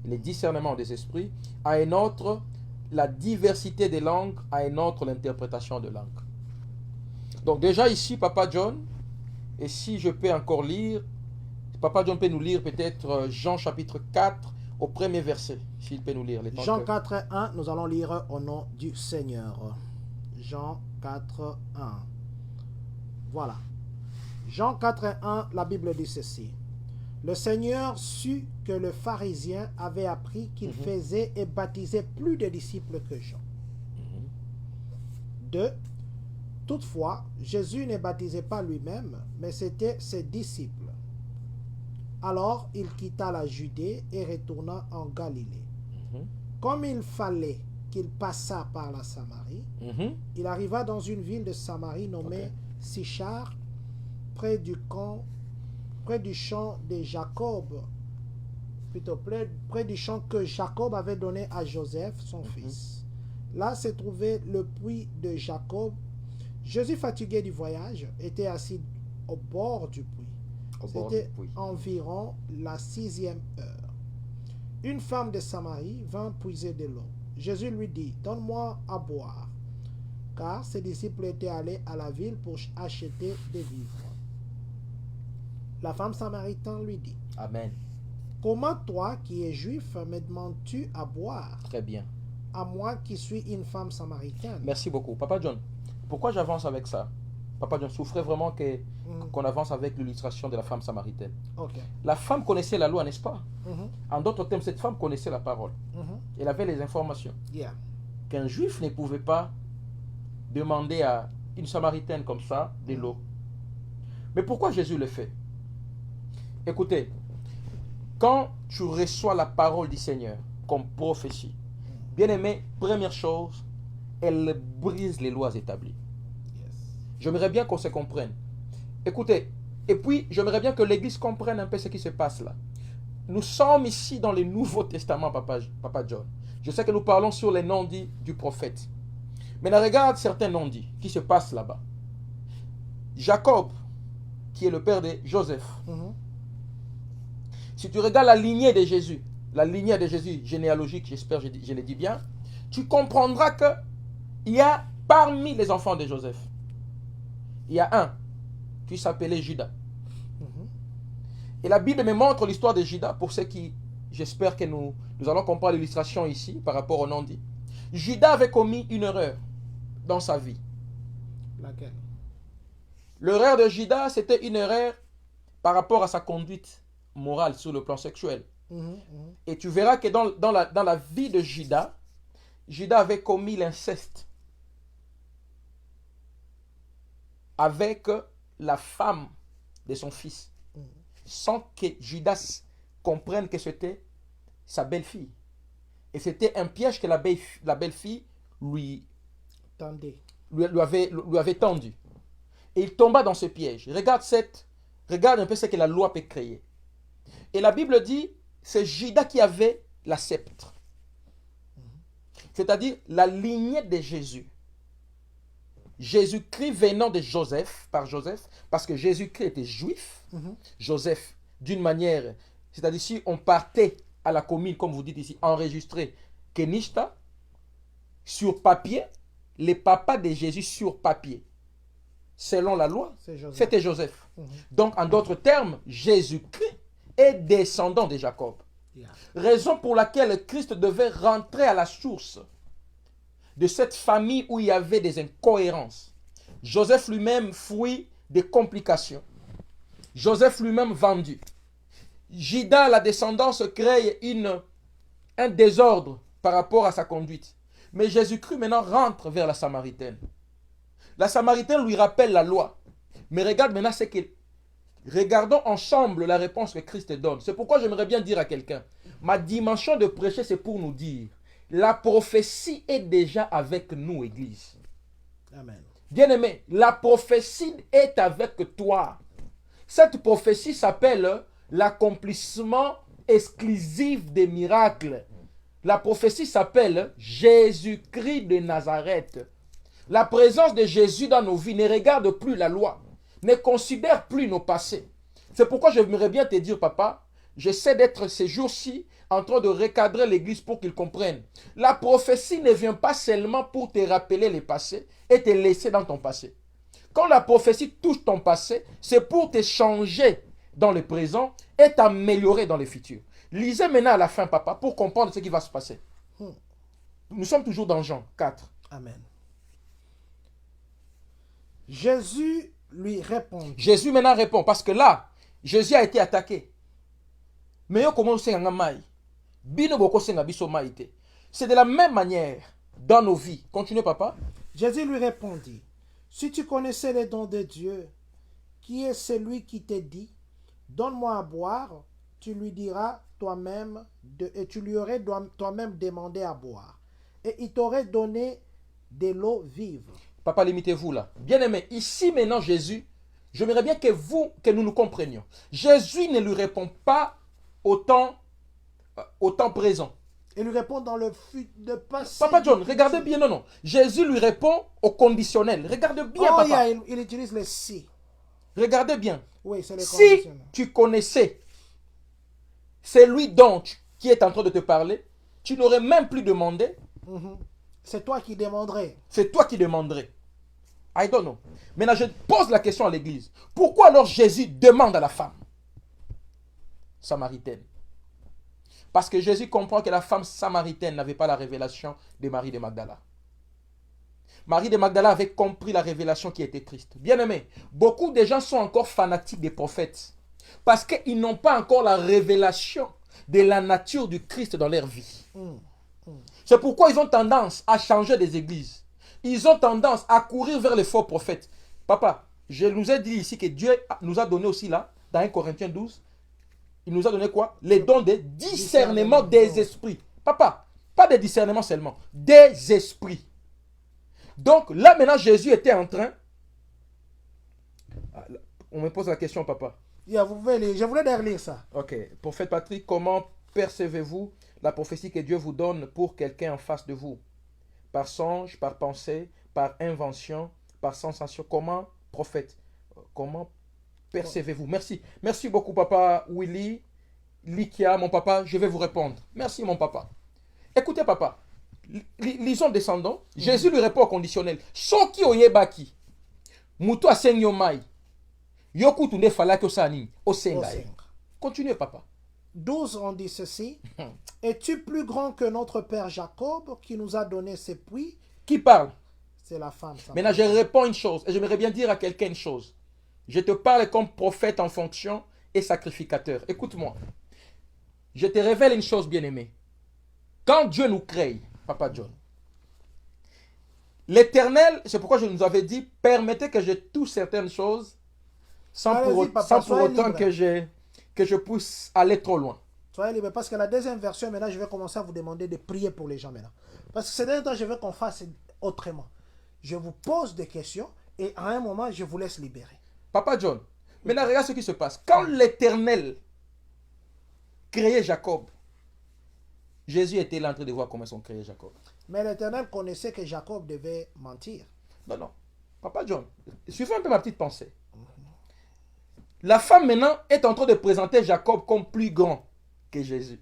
Les discernements des esprits. À un autre, la diversité des langues. À un autre, l'interprétation de langues. Donc déjà ici, Papa John, et si je peux encore lire, Papa John peut nous lire peut-être Jean chapitre 4 au premier verset, s'il peut nous lire. Jean 4, 1, nous allons lire au nom du Seigneur. Jean 4, 1. Voilà. Jean 4, 1, la Bible dit ceci. Le Seigneur sut que le pharisien avait appris qu'il faisait et baptisait plus de disciples que Jean. 2. Toutefois, Jésus ne baptisait pas lui-même, mais c'était ses disciples. Alors, il quitta la Judée et retourna en Galilée. Comme il fallait qu'il passât par la Samarie, il arriva dans une ville de Samarie nommée Sichar, près du champ de Jacob, plutôt près du champ que Jacob avait donné à Joseph, son fils. Là se trouvait le puits de Jacob. Jésus, fatigué du voyage, était assis au bord du puits. C'était environ la 6e heure. Une femme de Samarie vint puiser de l'eau. Jésus lui dit, donne-moi à boire, car ses disciples étaient allés à la ville pour acheter des vivres. La femme samaritaine lui dit, Amen. comment toi qui es juif me demandes-tu à boire, Très bien. à moi qui suis une femme samaritaine? Merci beaucoup. Papa John, pourquoi j'avance avec ça? Papa John souffrait vraiment qu'on avance avec l'illustration de la femme samaritaine. Ok. La femme connaissait la loi, n'est-ce pas? Mhm, En d'autres termes, cette femme connaissait la parole. mhm. Elle avait les informations. Yeah. Qu'un juif ne pouvait pas demander à une samaritaine comme ça de l'eau. Mais pourquoi Jésus le fait? Écoutez, quand tu reçois la parole du Seigneur comme prophétie, bien aimé, première chose, elle brise les lois établies. Yes. J'aimerais bien qu'on se comprenne. Écoutez, et puis j'aimerais bien que l'Église comprenne un peu ce qui se passe là. Nous sommes ici dans le Nouveau Testament, Papa John. Je sais que nous parlons sur les non-dits du prophète. Maintenant, regarde certains non-dits qui se passent là-bas. Jacob, qui est le père de Joseph. Mhm. Si tu regardes la lignée de Jésus généalogique, j'espère que je le dis bien, tu comprendras qu'il y a parmi les enfants de Joseph, il y a un qui s'appelait Judas. Mhm. Et la Bible me montre l'histoire de Judas, pour ceux qui, j'espère que nous allons comprendre l'illustration ici par rapport au non-dit. Judas avait commis une erreur dans sa vie. Laquelle? L'erreur de Judas, c'était une erreur par rapport à sa conduite morale sur le plan sexuel. Mhm, mhm. Et tu verras que dans la vie de Judas, Judas avait commis l'inceste avec la femme de son fils, sans que Judas comprenne que c'était sa belle-fille. Et c'était un piège que la belle-fille lui Attendez. avait tendu. Et il tomba dans ce piège. Regarde un peu ce que la loi peut créer. Et la Bible dit, c'est Judas qui avait la sceptre. C'est-à-dire la lignée de Jésus. Jésus-Christ venant de Joseph, par Joseph, parce que Jésus-Christ était juif. Joseph, d'une manière, c'est-à-dire si on partait à la commune, comme vous dites ici, enregistré Kenishta, sur papier, les papas de Jésus sur papier, selon la loi, c'était Joseph. Donc, en d'autres termes, Jésus-Christ est descendant de Jacob. Yeah. Raison pour laquelle Christ devait rentrer à la source de cette famille où il y avait des incohérences. Joseph lui-même fuit des complications. Joseph lui-même vendu. Judas, la descendance, crée un désordre par rapport à sa conduite. Mais Jésus-Christ maintenant rentre vers la Samaritaine. La Samaritaine lui rappelle la loi. Mais regarde maintenant ce qu'il... Regardons ensemble la réponse que Christ donne. C'est pourquoi j'aimerais bien dire à quelqu'un, ma dimension de prêcher, c'est pour nous dire, la prophétie est déjà avec nous, Église. Amen. Bien-aimé, la prophétie est avec toi. Cette prophétie s'appelle l'accomplissement exclusif des miracles. La prophétie s'appelle Jésus-Christ de Nazareth. La présence de Jésus dans nos vies ne regarde plus la loi, ne considère plus nos passés. C'est pourquoi j'aimerais bien te dire, papa, j'essaie d'être ces jours-ci en train de recadrer l'Église pour qu'ils comprennent. La prophétie ne vient pas seulement pour te rappeler les passés et te laisser dans ton passé. Quand la prophétie touche ton passé, c'est pour te changer dans le présent et t'améliorer dans le futur. Lisez maintenant à la fin, papa, pour comprendre ce qui va se passer. Nous sommes toujours dans Jean 4. Amen. Jésus lui répond. Jésus maintenant répond, parce que là, Jésus a été attaqué. Mais comment c'est un maï? C'est de la même manière dans nos vies. Continuez, papa. Jésus lui répondit, si tu connaissais les dons de Dieu, qui est celui qui te dit, donne-moi à boire, tu lui diras toi-même, et tu lui aurais toi-même demandé à boire, et il t'aurait donné de l'eau vive. Papa, limitez-vous là. Bien-aimé, ici maintenant Jésus, j'aimerais bien que nous nous comprenions. Jésus ne lui répond pas au temps présent. Il lui répond dans le passé. Papa John, regardez bien, non. Jésus lui répond au conditionnel. Regardez bien, oh, papa. Yeah, il utilise les si. Regardez bien. Oui, c'est les si conditionnels. tu connaissais celui donc qui est en train de te parler, tu n'aurais même plus demandé. C'est toi qui demanderais. C'est toi qui demanderais. I don't know. Maintenant, je pose la question à l'église. Pourquoi alors Jésus demande à la femme? samaritaine. Parce que Jésus comprend que la femme samaritaine n'avait pas la révélation de Marie de Magdala. Marie de Magdala avait compris la révélation qui était Christ. Bien aimé, beaucoup de gens sont encore fanatiques des prophètes parce qu'ils n'ont pas encore la révélation de la nature du Christ dans leur vie. C'est pourquoi ils ont tendance à changer des églises. Ils ont tendance à courir vers les faux prophètes. Papa, je nous ai dit ici que Dieu nous a donné aussi là, dans 1 Corinthiens 12, il nous a donné quoi? Les dons de discernement des esprits. Papa, pas de discernement seulement, des esprits. Donc là maintenant Jésus était en train... On me pose la question, papa. Yeah, vous pouvez lire. Je voulais d'ailleurs lire ça. Ok. Prophète Patrick, comment percevez-vous la prophétie que Dieu vous donne pour quelqu'un en face de vous? Par songe, par pensée, par invention, par sensation. Comment, prophète, comment percevez-vous? Merci. Merci beaucoup, papa Willy, Likia, mon papa. Je vais vous répondre. Merci, mon papa. Écoutez, papa. Lisons descendant. Jésus lui répond au conditionnel. Soki oyebaki. Mutu asenyo mai. Yoku tunde falaki osani. Osengai. Continuez, papa. 12, on dit ceci. Es-tu plus grand que notre père Jacob qui nous a donné ses puits? Qui parle? C'est la femme. Ça. Maintenant, je réponds une chose. Et j'aimerais bien dire à quelqu'un une chose. Je te parle comme prophète en fonction et sacrificateur. Écoute-moi. Je te révèle une chose, bien-aimé. Quand Dieu nous crée, Papa John, l'Éternel, c'est pourquoi je nous avais dit, permettez que je touche certaines choses sans pour autant que je puisse aller trop loin. Soyez libre, parce que la deuxième version, maintenant, je vais commencer à vous demander de prier pour les gens maintenant. Parce que ces derniers temps, je veux qu'on fasse autrement. Je vous pose des questions et à un moment, je vous laisse libérer. Papa John, maintenant, regarde ce qui se passe. Quand l'Éternel créait Jacob, Jésus était là en train de voir comment ils ont créé Jacob. Mais l'Éternel connaissait que Jacob devait mentir. Non, non. Papa John, suivez un peu ma petite pensée. La femme maintenant est en train de présenter Jacob comme plus grand que Jésus.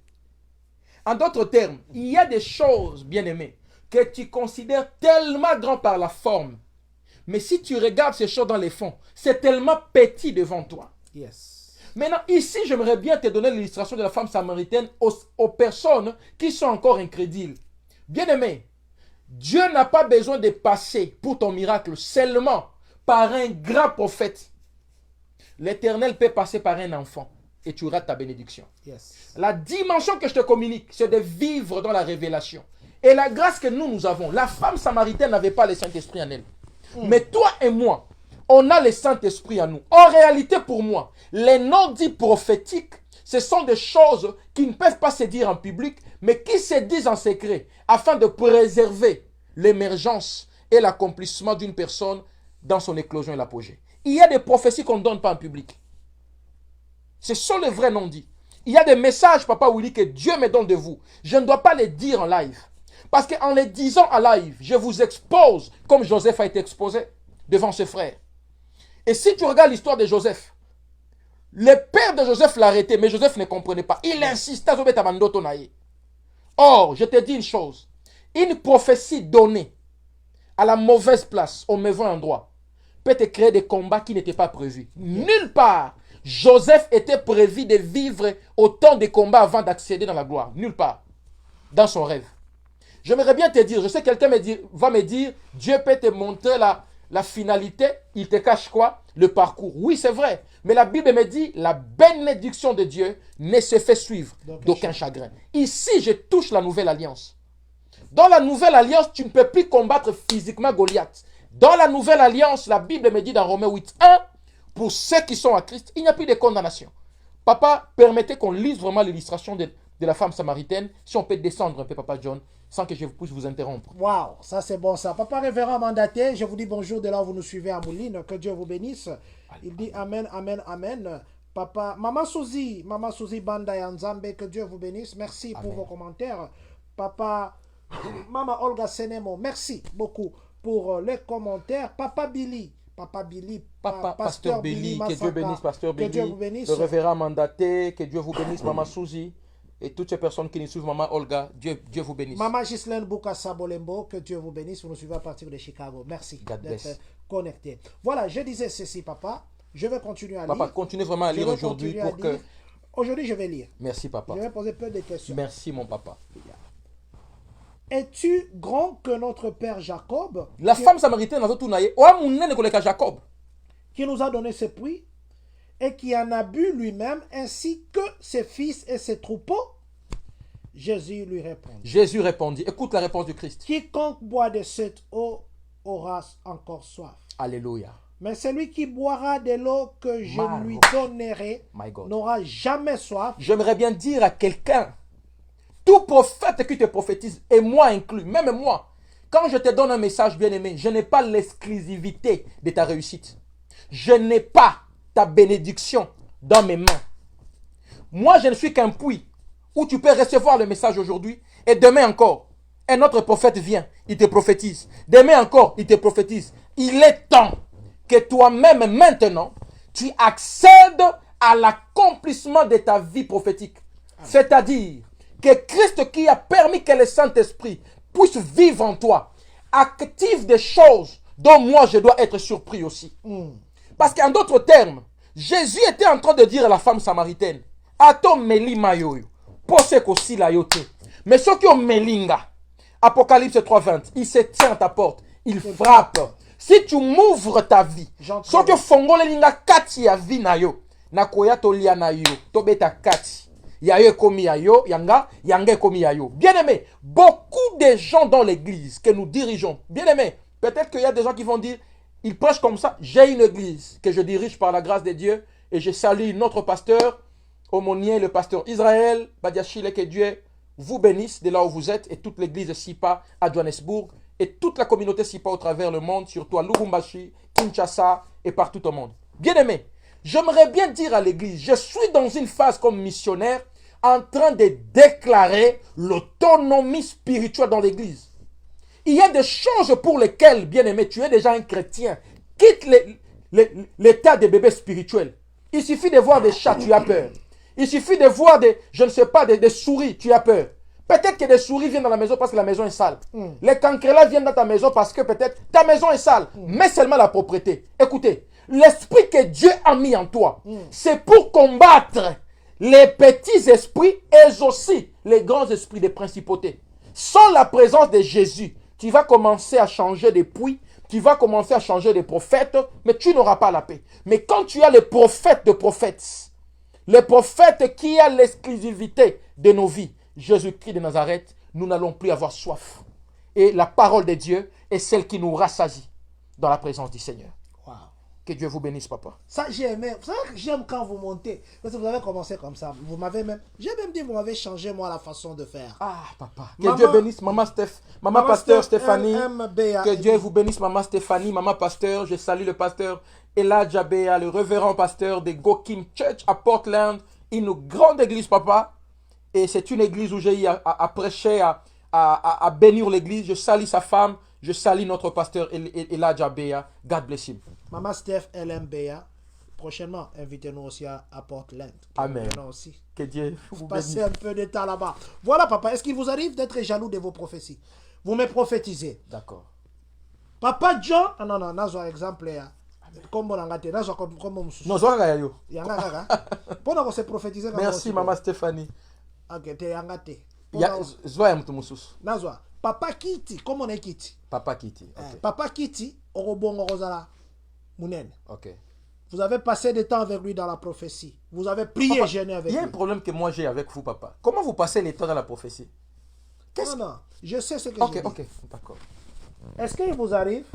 En d'autres termes, il y a des choses, bien-aimées, que tu considères tellement grand par la forme. Mais si tu regardes ces choses dans les fonds, c'est tellement petit devant toi. Yes. Maintenant, ici, j'aimerais bien te donner l'illustration de la femme samaritaine aux personnes qui sont encore incrédules. Bien-aimé, Dieu n'a pas besoin de passer pour ton miracle seulement par un grand prophète. L'Éternel peut passer par un enfant et tu auras ta bénédiction. Yes. La dimension que je te communique, c'est de vivre dans la révélation. Et la grâce que nous avons, la femme samaritaine n'avait pas le Saint-Esprit en elle. Mais toi et moi, on a le Saint-Esprit en nous. En réalité, pour moi, les non-dits prophétiques, ce sont des choses qui ne peuvent pas se dire en public, mais qui se disent en secret, afin de préserver l'émergence et l'accomplissement d'une personne dans son éclosion et l'apogée. Il y a des prophéties qu'on ne donne pas en public. Ce sont les vrais non-dits. Il y a des messages, Papa Willy, que Dieu me donne de vous. Je ne dois pas les dire en live. Parce qu'en les disant en live, je vous expose comme Joseph a été exposé devant ses frères. Et si tu regardes l'histoire de Joseph, le père de Joseph l'a arrêté, mais Joseph ne comprenait pas. Il insistait à Zobetamando Naïe. Or, je te dis une chose. Une prophétie donnée à la mauvaise place, au mauvais endroit, peut te créer des combats qui n'étaient pas prévus. Nulle part, Joseph était prévu de vivre autant de combats avant d'accéder dans la gloire. Nulle part. Dans son rêve. J'aimerais bien te dire, je sais que quelqu'un va me dire, Dieu peut te montrer la finalité, il te cache quoi? Le parcours. Oui, c'est vrai. Mais la Bible me dit, la bénédiction de Dieu ne se fait suivre d'aucun chagrin. Ici, je touche la nouvelle alliance. Dans la nouvelle alliance, tu ne peux plus combattre physiquement Goliath. Dans la nouvelle alliance, la Bible me dit dans Romains 8:1, pour ceux qui sont à Christ, il n'y a plus de condamnation. Papa, permettez qu'on lise vraiment l'illustration de la femme samaritaine. Si on peut descendre un peu, Papa John, sans que je puisse vous interrompre. Waouh, ça c'est bon ça. Papa révérend mandaté, je vous dis bonjour de là où vous nous suivez à Mouline. Que Dieu vous bénisse. Il dit amen, amen, amen. Papa, Maman Souzi Banda Yanzambe, que Dieu vous bénisse. Merci pour vos commentaires. Papa, Maman Olga Senemo, merci beaucoup pour les commentaires. Papa Billy, Pasteur Billy, que Dieu bénisse, Pasteur Billy. Que Dieu vous bénisse. Le révérend mandaté, que Dieu vous bénisse, Maman Souzi. Et toutes ces personnes qui nous suivent, Maman Olga, Dieu vous bénisse. Maman Ghislaine Boukassa Bolembo, que Dieu vous bénisse. Vous nous suivez à partir de Chicago. Merci d'être connecté. Voilà, je disais ceci, papa. Je vais continuer à lire. Papa, continuez vraiment à lire aujourd'hui pour que Aujourd'hui, je vais lire. Merci, papa. Je vais poser peu de questions. Merci, mon papa. Es-tu grand que notre père Jacob, La femme samaritaine dans tout naïe, oa mounene koleka Jacob, qui nous a donné ce puits et qui en a bu lui-même, ainsi que ses fils et ses troupeaux? Jésus lui répondit. Jésus répondit. Écoute la réponse du Christ. Quiconque boit de cette eau aura encore soif. Alléluia. Mais celui qui boira de l'eau que je My lui God. donnerai My God. n'aura jamais soif. J'aimerais bien dire à quelqu'un, tout prophète qui te prophétise, et moi inclus, même moi, quand je te donne un message bien-aimé, je n'ai pas l'exclusivité de ta réussite. Je n'ai pas ta bénédiction dans mes mains. Moi, je ne suis qu'un puits où tu peux recevoir le message aujourd'hui et demain encore. Un autre prophète vient, il te prophétise. Demain encore, il te prophétise. Il est temps que toi-même, maintenant, tu accèdes à l'accomplissement de ta vie prophétique. C'est-à-dire que Christ qui a permis que le Saint-Esprit puisse vivre en toi, active des choses dont moi je dois être surpris aussi. Parce qu'en d'autres termes, Jésus était en train de dire à la femme samaritaine, Ato meli mayoyo, pose kosi la yote. Mais ceux qui ont melinga, Apocalypse 3:20, il se tient à ta porte, il frappe. Si tu m'ouvres ta vie, ceux qui font linga kati ya vie na yo, na koya to lia na yo, to beta kati. Yayo komi yayo, yanga komi yayo. Bien aimé, beaucoup de gens dans l'église que nous dirigeons, bien aimé, peut-être qu'il y a des gens qui vont dire, ils prêchent comme ça, j'ai une église que je dirige par la grâce de Dieu et je salue notre pasteur, aumônier, le pasteur Israël, Badiachile, que Dieu vous bénisse de là où vous êtes et toute l'église SIPA à Johannesburg et toute la communauté SIPA au travers le monde, surtout à Lubumbashi, Kinshasa et partout au monde. Bien aimé, j'aimerais bien dire à l'église, je suis dans une phase comme missionnaire en train de déclarer l'autonomie spirituelle dans l'église. Il y a des choses pour lesquelles, bien aimé, tu es déjà un chrétien. Quitte l'état des bébés spirituels. Il suffit de voir des chats, tu as peur. Il suffit de voir des, je ne sais pas, des souris, tu as peur. Peut-être que des souris viennent dans la maison parce que la maison est sale. Les cancrelats viennent dans ta maison parce que peut-être ta maison est sale. Mais seulement la propreté. Écoutez, l'esprit que Dieu a mis en toi, c'est pour combattre les petits esprits et aussi les grands esprits des principautés. Sans la présence de Jésus, tu vas commencer à changer des puits, tu vas commencer à changer des prophètes, mais tu n'auras pas la paix. Mais quand tu as les prophètes de prophètes, le prophète qui a l'exclusivité de nos vies, Jésus-Christ de Nazareth, nous n'allons plus avoir soif. Et la parole de Dieu est celle qui nous rassasie dans la présence du Seigneur. Wow. Que Dieu vous bénisse, papa. Ça, j'ai aimé. Vous savez que j'aime quand vous montez. Parce que vous avez commencé comme ça. Vous m'avez même... J'ai même dit que vous m'avez changé, moi, la façon de faire. Ah, papa. Que Maman- Dieu bénisse Maman Pasteur Stéphanie. MBA. Que Dieu vous bénisse, Maman Stéphanie, Maman Pasteur. Je salue le pasteur Elijah Bea, le révérend pasteur de Gokim Church à Portland. Une grande église, papa. Et c'est une église où j'ai eu à prêcher, à bénir l'église. Je salue sa femme. Je salue notre pasteur Elijah Bea. God bless him. Maman Steph LMBA. Prochainement, invitez-nous aussi à Portland. Amen. Nous aussi. Que Dieu vous bénisse. Passez un peu de temps là-bas. Voilà, papa. Est-ce qu'il vous arrive d'être jaloux de vos prophéties? Vous me prophétisez. D'accord. Papa John. Ah non, nazo exemple. Comme on a nazo comme on Non, Zoanga Yayo. Yanga kaka. Pendant qu'on se prophétiser. Merci, Maman Stéphanie. Ok, te yanga te. Zoya Mutumusus. Nazo. Papa Kiti. Comment on est Kiti? Papa Kitty. Ok. Papa Kiti. Orobongo Rosala. Mounen. Ok. Vous avez passé du temps avec lui dans la prophétie. Vous avez prié et jeûné avec Il y a un lui. problème que moi j'ai avec vous, papa. Comment vous passez les temps dans la prophétie? Non, je sais ce que Ok, je dis. ok, d'accord. Est-ce qu'il vous arrive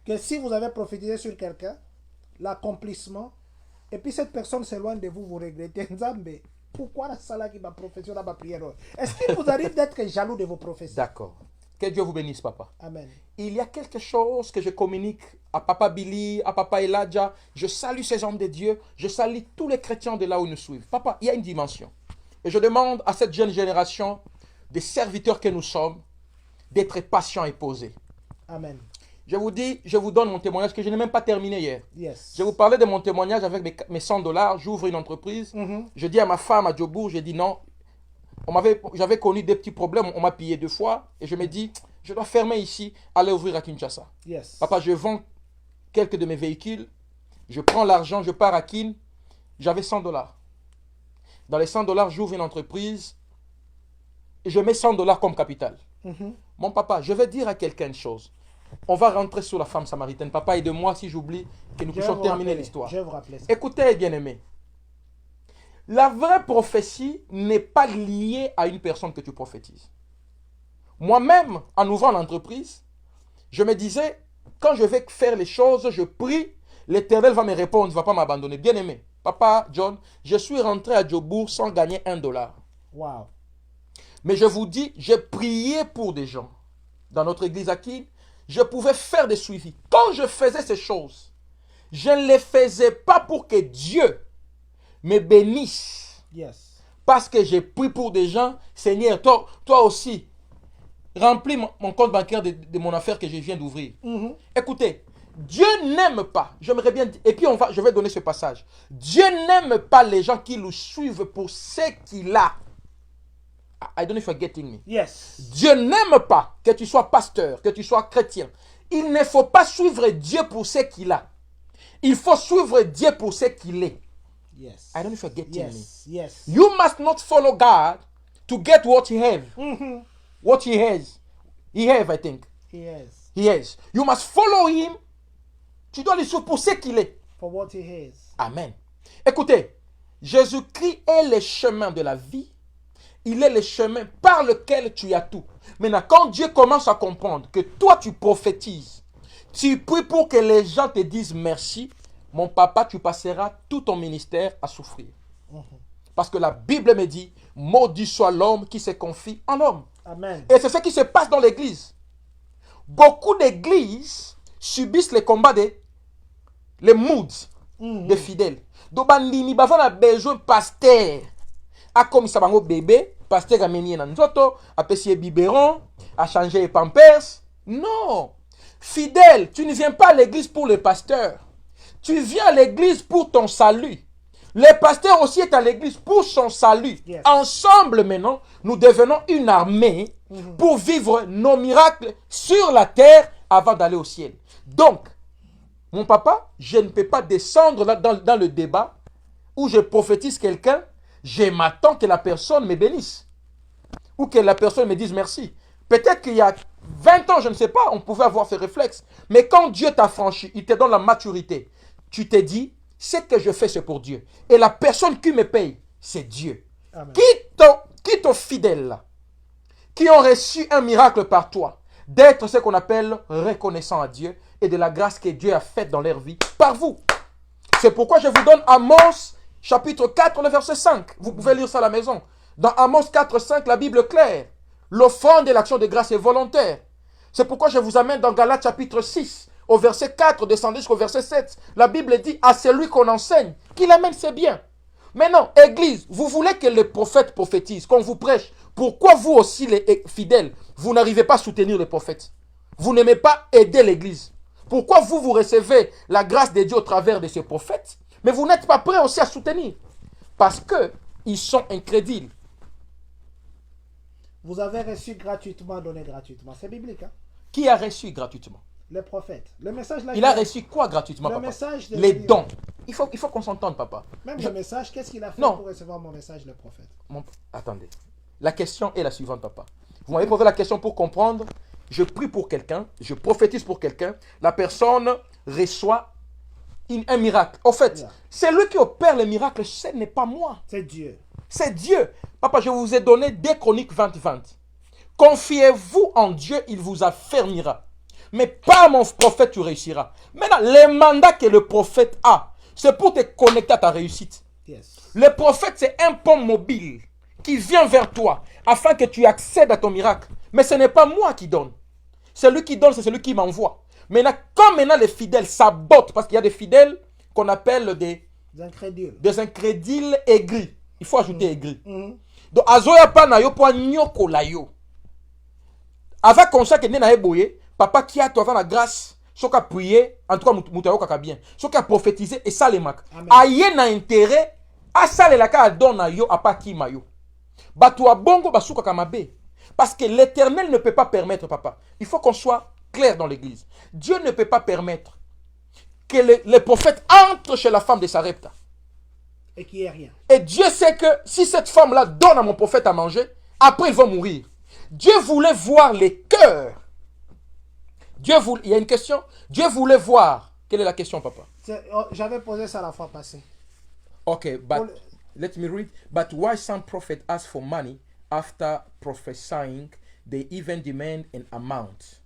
que si vous avez prophétisé sur quelqu'un, l'accomplissement, et puis cette personne s'éloigne de vous, vous regrettez, Nzambe, pourquoi la salle qui m'a prophétisé dans ma prière? Est-ce qu'il vous arrive d'être jaloux de vos prophéties? D'accord. Que Dieu vous bénisse, papa. Amen. Il y a quelque chose que je communique à papa Billy, à papa Elijah. Je salue ces hommes de Dieu. Je salue tous les chrétiens de là où ils nous suivent. Papa, il y a une dimension. Et je demande à cette jeune génération, des serviteurs que nous sommes, d'être patients et posés. Amen. Je vous dis, je vous donne mon témoignage que je n'ai même pas terminé hier. Yes. Je vous parlais de mon témoignage avec mes $100. J'ouvre une entreprise. Je dis à ma femme à Djobourg, j'ai dit non. J'avais connu des petits problèmes. On m'a pillé 2 fois. Et je me dis, je dois fermer ici, aller ouvrir à Kinshasa. Yes. Papa, je vends quelques de mes véhicules. Je prends l'argent, je pars à Kin. j'avais 100 dollars. Dans les 100 dollars, j'ouvre une entreprise et je mets 100 dollars comme capital. Mon papa, je vais dire à quelqu'un une chose. On va rentrer sur la femme samaritaine. Papa, aide-moi si j'oublie que nous puissions terminer l'histoire. Je vais vous rappeler ça. Écoutez, bien-aimé. La vraie prophétie n'est pas liée à une personne que tu prophétises. Moi-même, en ouvrant l'entreprise, je me disais, quand je vais faire les choses, je prie, l'Éternel va me répondre, il ne va pas m'abandonner. Bien-aimé, papa John, je suis rentré à Djobourg sans gagner $1. Wow. Mais je vous dis, j'ai prié pour des gens. Dans notre église aquí, je pouvais faire des suivis. Quand je faisais ces choses, je ne les faisais pas pour que Dieu me bénisse. Yes. Parce que j'ai prié pour des gens. Seigneur, toi aussi, remplis mon compte bancaire de mon affaire que je viens d'ouvrir. Écoutez, Dieu n'aime pas, j'aimerais bien dire, et puis je vais donner ce passage. Dieu n'aime pas les gens qui le suivent pour ce qu'il a. I don't know if you're getting me. Yes. Dieu n'aime pas que tu sois pasteur, que tu sois chrétien. Il ne faut pas suivre Dieu pour ce qu'il a. Il faut suivre Dieu pour ce qu'il est. Yes. I don't know if you're getting me. Yes. You must not follow God to get what he has. What he has. He have, I think. Yes. He has. You must follow him. Tu dois le suivre pour ce qu'il est. For what he has. Amen. Écoutez, Jésus-Christ est le chemin de la vie. Il est le chemin par lequel tu as tout. Maintenant, quand Dieu commence à comprendre que toi, tu prophétises, tu pries pour que les gens te disent merci, mon papa, tu passeras tout ton ministère à souffrir. Parce que la Bible me dit, maudit soit l'homme qui se confie en l'homme. Amen. Et c'est ce qui se passe dans l'église. Beaucoup d'églises subissent les combats les moods des fidèles. Dobandini bavana a besoin pasteur. A comme ça bango bébé, pasteur a mené nan nzoto, a pessier biberon, a changé les pampers. Non. Fidèle, tu ne viens pas à l'église pour le pasteur. Tu viens à l'église pour ton salut. Le pasteur aussi est à l'église pour son salut. Yes. Ensemble maintenant, nous devenons une armée pour vivre nos miracles sur la terre avant d'aller au ciel. Donc, mon papa, je ne peux pas descendre là dans le débat où je prophétise quelqu'un, je m'attends que la personne me bénisse. Ou que la personne me dise merci. Peut-être qu'il y a 20 ans, je ne sais pas, on pouvait avoir ce réflexe. Mais quand Dieu t'a franchi, il te donne la maturité, tu t'es dit, ce que je fais, c'est pour Dieu. Et la personne qui me paye, c'est Dieu. Amen. Quitte aux fidèles là, qui ont reçu un miracle par toi, d'être ce qu'on appelle reconnaissant à Dieu et de la grâce que Dieu a faite dans leur vie par vous. C'est pourquoi je vous donne Amos chapitre 4, le verset 5. Vous pouvez lire ça à la maison. Dans Amos 4, 5, la Bible est claire. L'offrande et l'action de grâce est volontaire. C'est pourquoi je vous amène dans Galates chapitre 6, au verset 4, descendez jusqu'au verset 7. La Bible dit à celui qu'on enseigne, qu'il amène ses biens. Maintenant, Église, vous voulez que les prophètes prophétisent, qu'on vous prêche. Pourquoi vous aussi, les fidèles, vous n'arrivez pas à soutenir les prophètes? Vous n'aimez pas aider l'Église. Pourquoi vous recevez la grâce de Dieu au travers de ces prophètes, mais vous n'êtes pas prêts aussi à soutenir? Parce qu'ils sont incrédules. Vous avez reçu gratuitement, donné gratuitement. C'est biblique, hein? Qui a reçu gratuitement? Le prophète. Le message là. Il a reçu quoi gratuitement, le papa? message de Les Dieu. dons. Il faut qu'on s'entende, papa. Même le message, qu'est-ce qu'il a fait Non. pour recevoir mon message, le prophète? Attendez. La question est la suivante, papa. Vous m'avez posé la question pour comprendre. Je prie pour quelqu'un, je prophétise pour quelqu'un. La personne reçoit un miracle. En fait, Yeah. c'est lui qui opère le miracle, ce n'est pas moi. C'est Dieu. C'est Dieu. Papa, je vous ai donné 2 Chroniques 20-20. Confiez-vous en Dieu, il vous affermira. Mais par mon prophète, tu réussiras. Maintenant, le mandat que le prophète a, c'est pour te connecter à ta réussite. Yes. Le prophète, c'est un pont mobile qui vient vers toi afin que tu accèdes à ton miracle. Mais ce n'est pas moi qui donne. Celui qui donne, c'est celui qui m'envoie. Maintenant, quand maintenant les fidèles sabotent, parce qu'il y a des fidèles qu'on appelle des incrédules aigris. Il faut ajouter aigris. Donc, azoya pa na yo po nyoko la yo. Avant qu'on sache que na eboye, papa qui a toi avant la grâce, soit qu'à prier, en tout cas mutayo kaka bien, soit qu'à prophétiser et ça les mak. Aye na intérêt à ça les laka a don na yo a pas qui mayo. Bato a bongo basuka kamabe. Parce que l'Éternel ne peut pas permettre, papa. Il faut qu'on soit clair dans l'église. Dieu ne peut pas permettre que les prophètes entrent chez la femme de Sarepta. Et qu'il n'y ait rien. Et Dieu sait que si cette femme-là donne à mon prophète à manger, après ils vont mourir. Dieu voulait voir les cœurs. Il y a une question. Dieu voulait voir. Quelle est la question, papa? J'avais posé ça la fois passée. Okay, but let me read. But why some prophets ask for money after prophesying, they even demand an amount?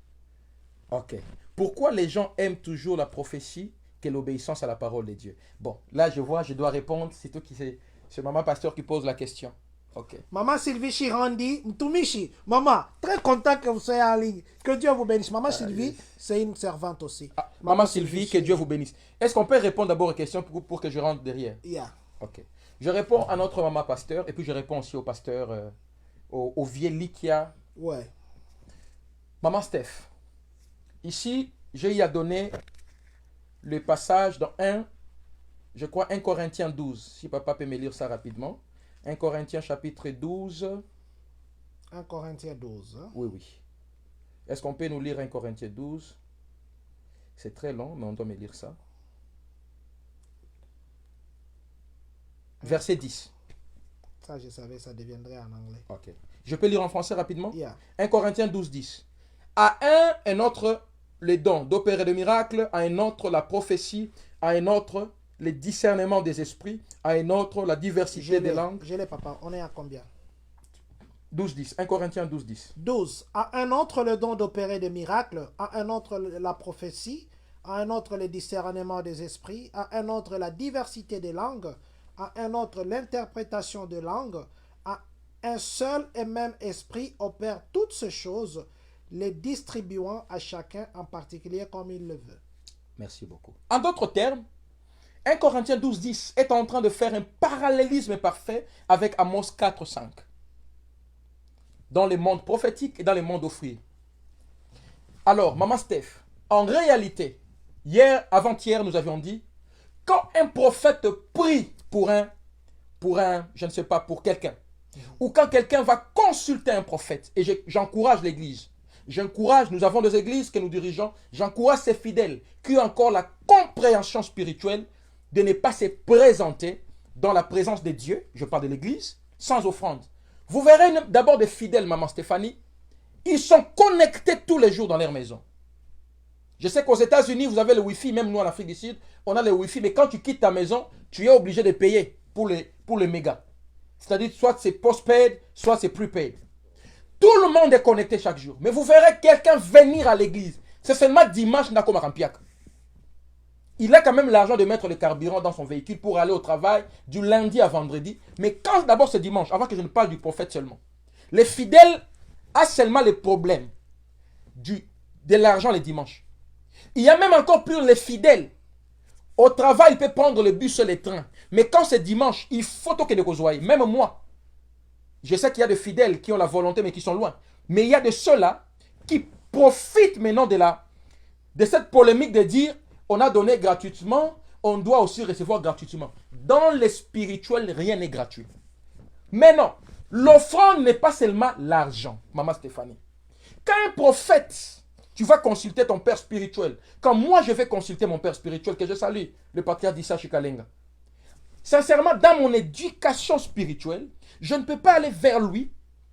Ok. Pourquoi les gens aiment toujours la prophétie que l'obéissance à la parole de Dieu? Bon, là je vois, je dois répondre. C'est Maman Pasteur qui pose la question. Ok. Maman Sylvie Chirandi, Mtumishi, maman, très content que vous soyez en ligne. Que Dieu vous bénisse. Maman Sylvie, c'est une servante aussi. Maman Sylvie, que Dieu vous bénisse. Est-ce qu'on peut répondre d'abord aux questions pour que je rentre derrière? Yeah. Ok. Je réponds à notre maman pasteur et puis je réponds aussi au pasteur, au vieux Likia. Ouais. Maman Steph, ici, j'ai à donner le passage dans 1 Corinthiens 12. Si papa peut me lire ça rapidement. 1 Corinthiens chapitre 12. 1 Corinthiens 12. Hein? Oui, oui. Est-ce qu'on peut nous lire 1 Corinthiens 12? C'est très long, mais on doit me lire ça. Verset 10. Ça, je savais, ça deviendrait en anglais. Ok. Je peux lire en français rapidement? Yeah. 1 Corinthiens 12, 10. À un autre, les dons d'opérer des miracles. À un autre, la prophétie. À un autre, le discernement des esprits. À un autre, la diversité des langues. Je l'ai, papa. On est à combien? 12, 10. 1 Corinthiens 12, 10. 12. À un autre, le don d'opérer des miracles. À un autre, la prophétie. À un autre, le discernement des esprits. À un autre, la diversité des langues. À un autre, l'interprétation de langues. À un seul et même esprit opère toutes ces choses, les distribuant à chacun en particulier comme il le veut. Merci beaucoup. En d'autres termes, 1 Corinthiens 12, 10 est en train de faire un parallélisme parfait avec Amos 4, 5. Dans le monde prophétique et dans le monde offrir. Alors, Maman Steph, en réalité, avant-hier, nous avions dit, quand un prophète prie pour je ne sais pas, pour quelqu'un, ou quand quelqu'un va consulter un prophète, et j'encourage l'église, nous avons des églises que nous dirigeons, j'encourage ces fidèles qui ont encore la compréhension spirituelle de ne pas se présenter dans la présence de Dieu, je parle de l'église, sans offrande. Vous verrez d'abord des fidèles, Maman Stéphanie, ils sont connectés tous les jours dans leur maison. Je sais qu'aux États-Unis, vous avez le Wi-Fi, même nous en Afrique du Sud, on a le Wi-Fi, mais quand tu quittes ta maison, tu es obligé de payer pour les mégas. C'est-à-dire, soit c'est post-paid, soit c'est prepaid. Tout le monde est connecté chaque jour. Mais vous verrez quelqu'un venir à l'église. C'est seulement dimanche, Nakoma Rampiak. Il a quand même l'argent de mettre le carburant dans son véhicule pour aller au travail du lundi à vendredi. Mais quand d'abord c'est dimanche, avant que je ne parle du prophète seulement, les fidèles ont seulement le problème de l'argent les dimanches. Il y a même encore plus les fidèles. Au travail, il peut prendre le bus et les trains. Mais quand c'est dimanche, il faut que les causoyer. Même moi, je sais qu'il y a des fidèles qui ont la volonté mais qui sont loin. Mais il y a de ceux-là qui profitent maintenant de cette polémique de dire on a donné gratuitement, on doit aussi recevoir gratuitement. Dans le spirituel, rien n'est gratuit. Mais non, l'offrande n'est pas seulement l'argent, Maman Stéphanie. Quand un prophète, tu vas consulter ton père spirituel. Quand moi je vais consulter mon père spirituel, que je salue, le patriarche d'Issa Chikalenga. Sincèrement, dans mon éducation spirituelle, je ne peux pas aller vers lui.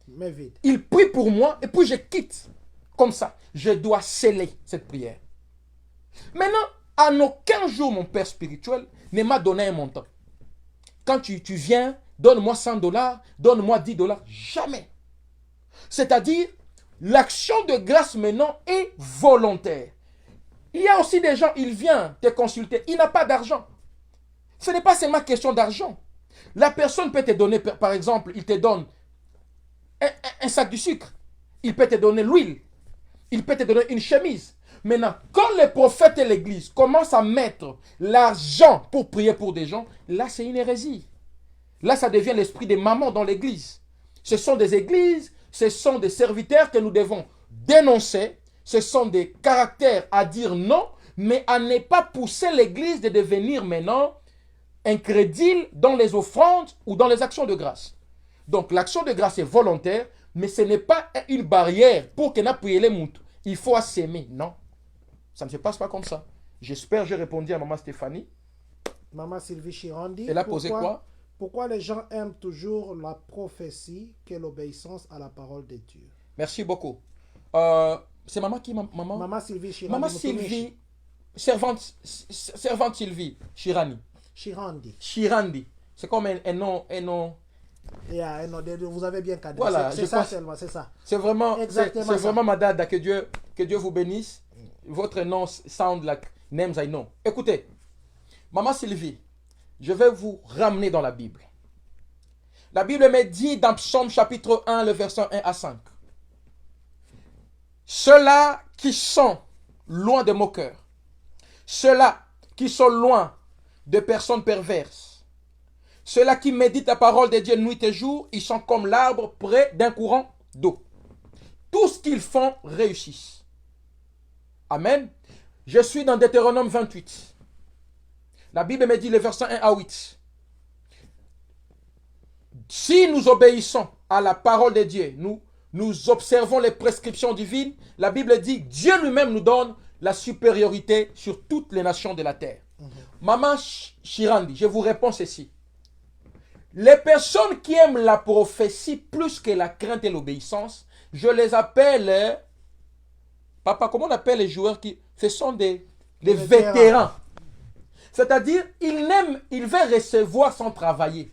Mais vite. Il prie pour moi et puis je quitte. Comme ça, je dois sceller cette prière. Maintenant, en aucun jour, mon père spirituel ne m'a donné un montant. Quand tu viens, donne-moi $100, donne-moi $10. Jamais. C'est-à-dire, l'action de grâce maintenant est volontaire. Il y a aussi des gens, ils viennent te consulter, il n'a pas d'argent. Ce n'est pas seulement question d'argent. La personne peut te donner, par exemple, il te donne un sac de sucre. Il peut te donner l'huile. Il peut te donner une chemise. Maintenant, quand les prophètes et l'église commencent à mettre l'argent pour prier pour des gens, là c'est une hérésie. Là ça devient l'esprit des mamans dans l'église. Ce sont des églises, ce sont des serviteurs que nous devons dénoncer. Ce sont des caractères à dire non, mais à ne pas pousser l'église de devenir maintenant incrédule dans les offrandes ou dans les actions de grâce. Donc l'action de grâce est volontaire, mais ce n'est pas une barrière pour que n'a prié les moutres. Il faut s'aimer. Non. Ça ne se passe pas comme ça. J'espère que j'ai répondu à Maman Stéphanie. Maman Sylvie Chirandi. Elle a posé quoi? Pourquoi les gens aiment toujours la prophétie que l'obéissance à la parole de Dieu? Merci beaucoup. C'est maman qui maman? Maman Sylvie Chirandi. Maman Sylvie, servante Sylvie Chirani. Chirandi. C'est comme un nom. Yeah, non, vous avez bien cadré. Voilà, c'est ça seulement, c'est ça. C'est vraiment, Exactement c'est ça. vraiment ma dada. Que Dieu vous bénisse. Votre nom sound like names I know. Écoutez, maman Sylvie, je vais vous ramener dans la Bible. La Bible me dit dans Psaume chapitre 1, le verset 1 à 5. Ceux-là qui sont loin de moqueurs, ceux-là qui sont loin de personnes perverses, ceux-là qui méditent la parole de Dieu nuit et jour, ils sont comme l'arbre près d'un courant d'eau. Tout ce qu'ils font réussissent. Amen. Je suis dans Deutéronome 28. La Bible me dit le verset 1 à 8. Si nous obéissons à la parole de Dieu, nous observons les prescriptions divines, la Bible dit Dieu lui-même nous donne la supériorité sur toutes les nations de la terre. Maman Chirandi, je vous réponds ceci. Les personnes qui aiment la prophétie plus que la crainte et l'obéissance, je les appelle... Papa, comment on appelle les joueurs qui... Ce sont des vétérans. C'est-à-dire, il veut recevoir sans travailler.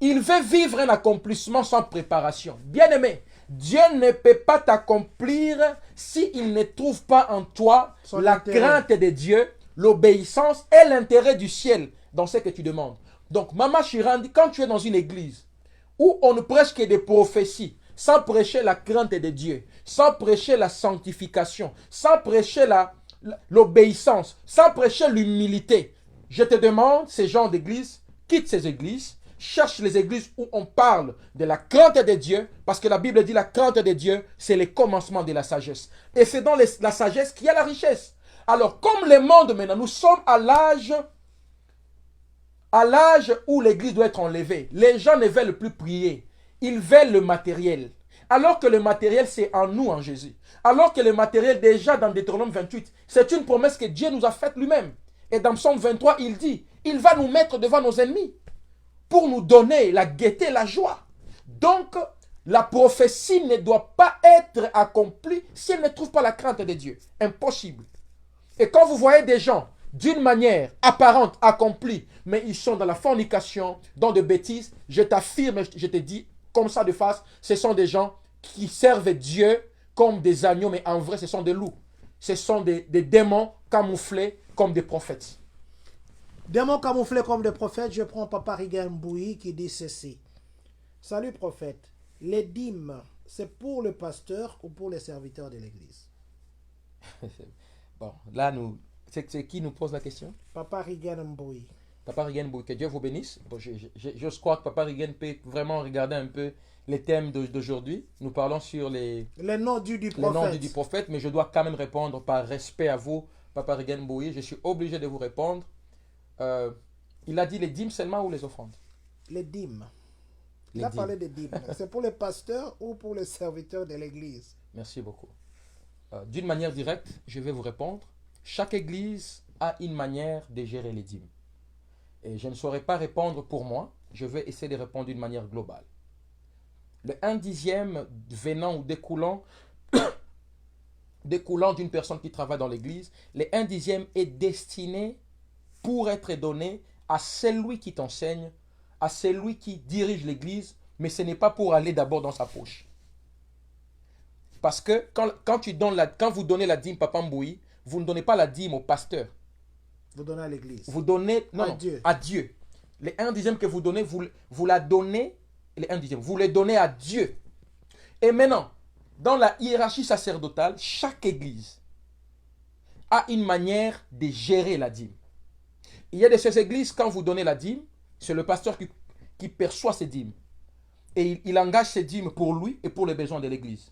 Il veut vivre un accomplissement sans préparation. Bien-aimé, Dieu ne peut pas t'accomplir s'il ne trouve pas en toi la crainte de Dieu, l'obéissance et l'intérêt du ciel dans ce que tu demandes. Donc, Maman Chirandi, quand tu es dans une église où on ne prêche que des prophéties, sans prêcher la crainte de Dieu, sans prêcher la sanctification, sans prêcher l'obéissance, sans prêcher l'humilité, je te demande, ces gens d'église, quitte ces églises, cherche les églises où on parle de la crainte de Dieu, parce que la Bible dit la crainte de Dieu, c'est le commencement de la sagesse. Et c'est dans la sagesse qu'il y a la richesse. Alors, comme le monde maintenant, nous sommes à l'âge où l'église doit être enlevée. Les gens ne veulent plus prier. Ils veulent le matériel. Alors que le matériel, c'est en nous, en Jésus. Alors que le matériel, déjà dans Deutéronome 28, c'est une promesse que Dieu nous a faite lui-même. Et dans Psaume 23, il dit, il va nous mettre devant nos ennemis pour nous donner la gaieté, la joie. Donc, la prophétie ne doit pas être accomplie si elle ne trouve pas la crainte de Dieu. Impossible. Et quand vous voyez des gens d'une manière apparente, accomplie, mais ils sont dans la fornication, dans de bêtises, je t'affirme, je te dis comme ça de face, ce sont des gens qui servent Dieu comme des agneaux, mais en vrai, ce sont des loups. Ce sont des démons camouflés comme des prophètes. Démons camouflés comme des prophètes, je prends Papa Rigel Mbouyi qui dit ceci. Salut prophète, les dîmes, c'est pour le pasteur ou pour les serviteurs de l'église? Bon, là, c'est qui nous pose la question? Papa Rigel Mbouyi. Papa Rigen, que Dieu vous bénisse. Bon, je crois que Papa Rigen peut vraiment regarder un peu les thèmes d'aujourd'hui. Nous parlons sur les noms du prophète. Les noms du prophète, mais je dois quand même répondre par respect à vous, Papa Rigen Bouye. Je suis obligé de vous répondre. Il a dit les dîmes seulement ou les offrandes? Les dîmes. Il a parlé des dîmes. C'est pour les pasteurs ou pour les serviteurs de l'église? Merci beaucoup. D'une manière directe, je vais vous répondre. Chaque église a une manière de gérer les dîmes. Et je ne saurais pas répondre pour moi. Je vais essayer de répondre d'une manière globale. Le 1/10 venant ou découlant d'une personne qui travaille dans l'église, le 1/10 est destiné pour être donné à celui qui t'enseigne, à celui qui dirige l'église, mais ce n'est pas pour aller d'abord dans sa poche. Parce que quand vous donnez la dîme, Papa Mbouyi, vous ne donnez pas la dîme au pasteur. Vous donnez à l'église. Vous donnez à Dieu. Les 1/10 que vous donnez, vous la donnez, les 1/10, vous les donnez à Dieu. Et maintenant, dans la hiérarchie sacerdotale, chaque église a une manière de gérer la dîme. Il y a de ces églises, quand vous donnez la dîme, c'est le pasteur qui perçoit ces dîmes. Et il engage ces dîmes pour lui et pour les besoins de l'église.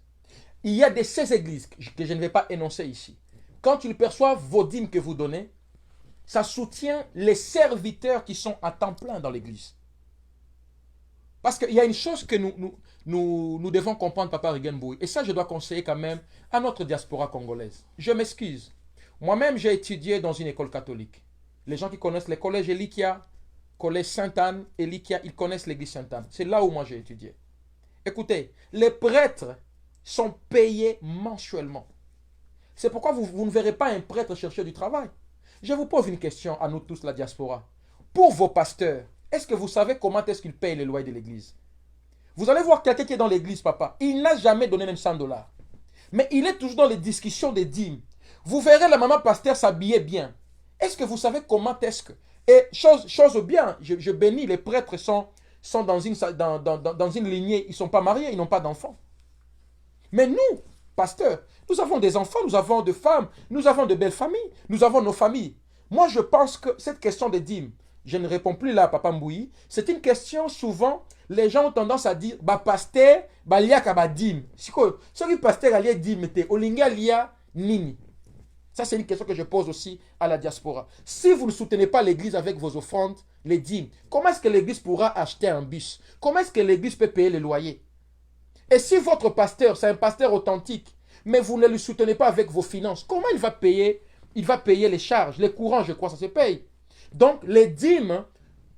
Il y a de ces églises que je ne vais pas énoncer ici. Quand ils perçoivent vos dîmes que vous donnez, ça soutient les serviteurs qui sont à temps plein dans l'église. Parce qu'il y a une chose que nous devons comprendre, Papa Rigen Bouyi, et ça je dois conseiller quand même à notre diaspora congolaise. Je m'excuse. Moi-même j'ai étudié dans une école catholique. Les gens qui connaissent les collèges Elikia collège Sainte-Anne et Likia, ils connaissent l'église Sainte-Anne. C'est là où moi j'ai étudié. Écoutez, les prêtres sont payés mensuellement. C'est pourquoi vous ne verrez pas un prêtre chercher du travail. Je vous pose une question à nous tous, la diaspora. Pour vos pasteurs, est-ce que vous savez comment est-ce qu'ils payent les loyers de l'église? Vous allez voir quelqu'un qui est dans l'église, papa. Il n'a jamais donné même 100 $. Mais il est toujours dans les discussions des dîmes. Vous verrez la maman pasteur s'habiller bien. Est-ce que vous savez comment est-ce que... Et chose bien, je bénis, les prêtres sont dans une lignée, ils ne sont pas mariés, ils n'ont pas d'enfants. Mais nous, pasteurs, nous avons des enfants, nous avons des femmes, nous avons de belles familles, nous avons nos familles. Moi, je pense que cette question des dîmes, je ne réponds plus là, Papa Mbouyi, c'est une question souvent, les gens ont tendance à dire, bah pasteur, bah liya kaba dîme. Ce qui pasteur a lié dîme, olinga liya nini. Ça, c'est une question que je pose aussi à la diaspora. Si vous ne soutenez pas l'église avec vos offrandes, les dîmes, comment est-ce que l'église pourra acheter un bus? Comment est-ce que l'église peut payer les loyers? Et si votre pasteur, c'est un pasteur authentique, mais vous ne le soutenez pas avec vos finances, comment il va payer? Il va payer les charges, les courants, je crois, ça se paye. Donc, les dîmes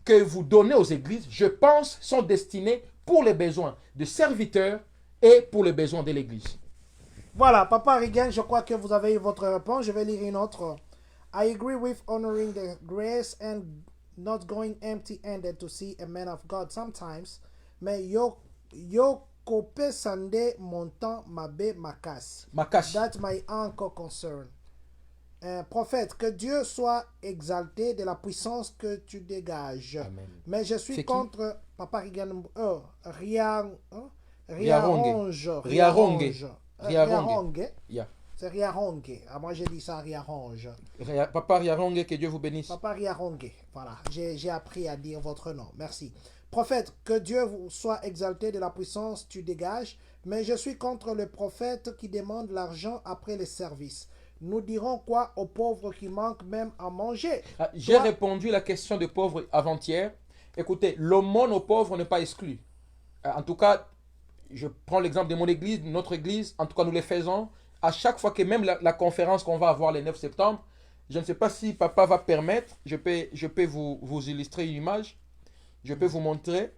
que vous donnez aux églises, je pense, sont destinés pour les besoins de serviteurs et pour les besoins de l'église. Voilà, Papa Rigan, je crois que vous avez eu votre réponse. Je vais lire une autre. I agree with honoring the grace and not going empty-handed to see a man of God sometimes. Mais yo kope sande montant mabe makas. Makas. That's my uncle concern. Prophète, que Dieu soit exalté de la puissance que tu dégages. Amen. Mais je suis contre Papa Rigan, Riaronge. Yeah. C'est Riaronge. Ah, moi, j'ai dit ça, Riaronge. Papa Riaronge, que Dieu vous bénisse. Papa Riaronge. Voilà, j'ai appris à dire votre nom. Merci. Prophète, que Dieu vous soit exalté de la puissance tu dégages, mais je suis contre le prophète qui demande l'argent après les services. Nous dirons quoi aux pauvres qui manquent même à manger? J'ai répondu à la question des pauvres avant-hier. Écoutez, l'aumône aux pauvres n'est pas exclu. En tout cas, je prends l'exemple de mon église, notre église, en tout cas nous les faisons. À chaque fois que même la conférence qu'on va avoir le 9 septembre, je ne sais pas si papa va permettre, je peux vous illustrer une image, je peux vous montrer.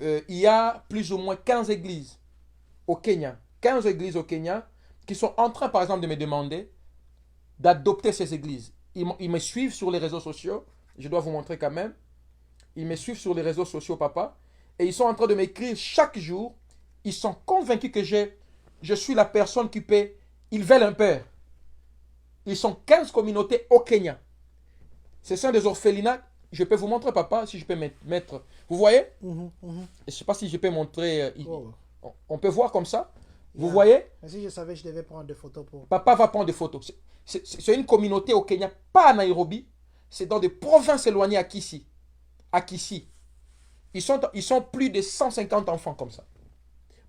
Il y a plus ou moins 15 églises au Kenya, 15 églises au Kenya qui sont en train par exemple de me demander d'adopter ces églises. Ils me suivent sur les réseaux sociaux, je dois vous montrer quand même. Ils me suivent sur les réseaux sociaux, papa, et ils sont en train de m'écrire chaque jour. Ils sont convaincus que je suis la personne qui paie. Ils veulent un père. Ils sont 15 communautés au Kenya. Ce sont des orphelinats. Je peux vous montrer, papa, si je peux mettre. Vous voyez? Je ne sais pas si je peux montrer. On peut voir comme ça. Vous voyez? Si je savais, je devais prendre des photos pour... Papa va prendre des photos. C'est une communauté au Kenya, pas à Nairobi. C'est dans des provinces éloignées à Kisii. À Kisii. Ils sont plus de 150 enfants comme ça.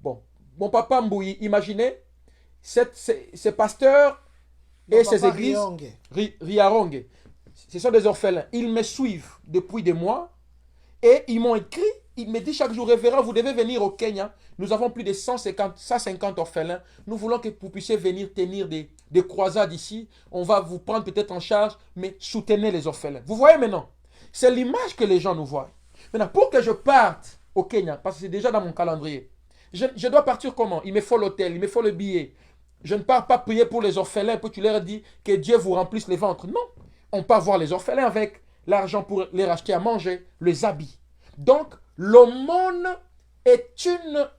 Bon, mon papa Mbouyi, imaginez, ces pasteurs et ces églises, Riaronge, ce sont des orphelins. Ils me suivent depuis des mois et ils m'ont écrit, ils me disent chaque jour, révérend, vous devez venir au Kenya. Nous avons plus de 150 orphelins. Nous voulons que vous puissiez venir tenir des croisades ici. On va vous prendre peut-être en charge, mais soutenez les orphelins. Vous voyez maintenant? C'est l'image que les gens nous voient. Maintenant, pour que je parte au Kenya, parce que c'est déjà dans mon calendrier, je dois partir comment? Il me faut l'hôtel, il me faut le billet. Je ne pars pas prier pour les orphelins pour que tu leur dis que Dieu vous remplisse les ventres. Non. On part voir les orphelins avec l'argent pour les racheter à manger, les habits. Donc, l'aumône est une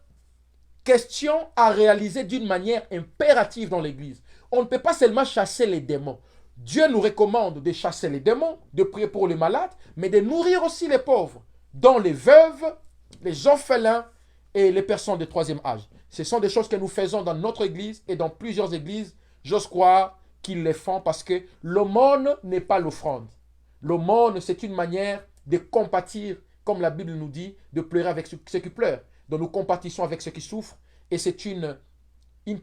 question à réaliser d'une manière impérative dans l'Église. On ne peut pas seulement chasser les démons. Dieu nous recommande de chasser les démons, de prier pour les malades, mais de nourrir aussi les pauvres, dont les veuves, les orphelins et les personnes de troisième âge. Ce sont des choses que nous faisons dans notre église et dans plusieurs églises. J'ose croire qu'ils les font parce que l'aumône n'est pas l'offrande. L'aumône, c'est une manière de compatir, comme la Bible nous dit, de pleurer avec ceux qui pleurent. Donc nous compatissons avec ceux qui souffrent. Et c'est une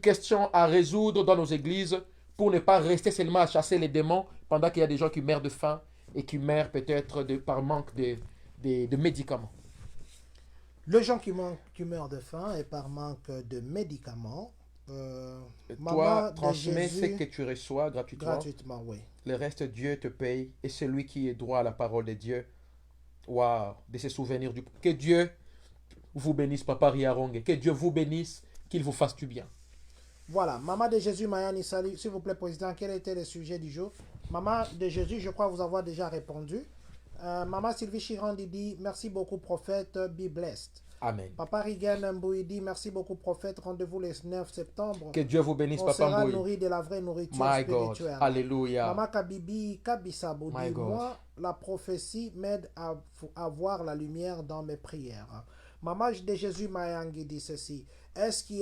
question à résoudre dans nos églises pour ne pas rester seulement à chasser les démons pendant qu'il y a des gens qui meurent de faim et qui meurent peut-être par manque de médicaments. Les gens qui meurent de faim et par manque de médicaments. Toi, transmets ce que tu reçois gratuitement. Gratuitement, oui. Le reste, Dieu te paye. Et celui qui est droit à la parole de Dieu, Waouh, de se souvenir du... Que Dieu vous bénisse, Papa Riarongue. Que Dieu vous bénisse, qu'il vous fasse du bien. Voilà, Maman de Jésus Mayani, salut. S'il vous plaît, Président, quel était le sujet du jour? Maman de Jésus, je crois vous avoir déjà répondu. Maman Sylvie Chirandi dit, merci beaucoup, prophète, be blessed. Amen. Papa Rigan Mbouy dit, merci beaucoup, prophète, rendez-vous le 9 septembre. Que Dieu vous bénisse, On Papa sera Mbouy. nourri de la vraie nourriture My God. spirituelle. Alléluia. Maman Kabibi Kabisabo My dit, God. moi, la prophétie m'aide à voir la lumière dans mes prières. Maman de Jésus Mayangi dit ceci, est-ce qu'il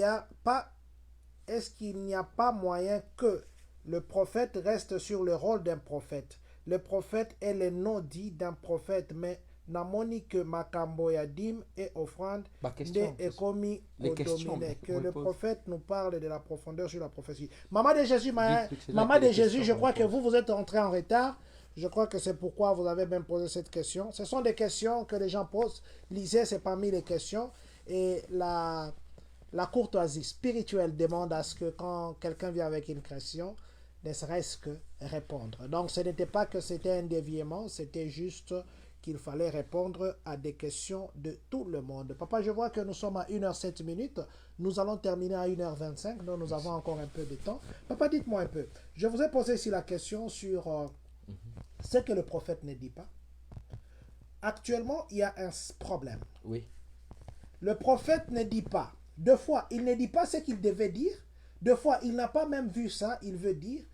n'y a pas moyen que le prophète reste sur le rôle d'un prophète? Le prophète est le nom dit d'un prophète, mais namoni que makambo ya dim et offrande Ma question. de ekomi Les questions, odomine. Que on le pose. prophète nous parle de la profondeur sur la prophétie. Maman de Jésus, Dites que Maman c'est de les Jésus, questions je crois qu'on que pose. vous êtes entré en retard. Je crois que c'est pourquoi vous avez même posé cette question. Ce sont des questions que les gens posent. Lisez, c'est parmi les questions. Et la courtoisie spirituelle demande à ce que quand quelqu'un vient avec une question, ne serait-ce que répondre. Donc ce n'était pas que c'était un déviement, c'était juste qu'il fallait répondre à des questions de tout le monde. Papa, je vois que nous sommes à 1h07 minutes. Nous allons terminer à 1h25, donc nous avons encore un peu de temps. Papa, dites-moi un peu. Je vous ai posé ici la question sur ce que le prophète ne dit pas. Actuellement, il y a un problème. Oui. Le prophète ne dit pas. Deux fois, il ne dit pas ce qu'il devait dire. Deux fois, il n'a pas même vu ça. Il veut dire.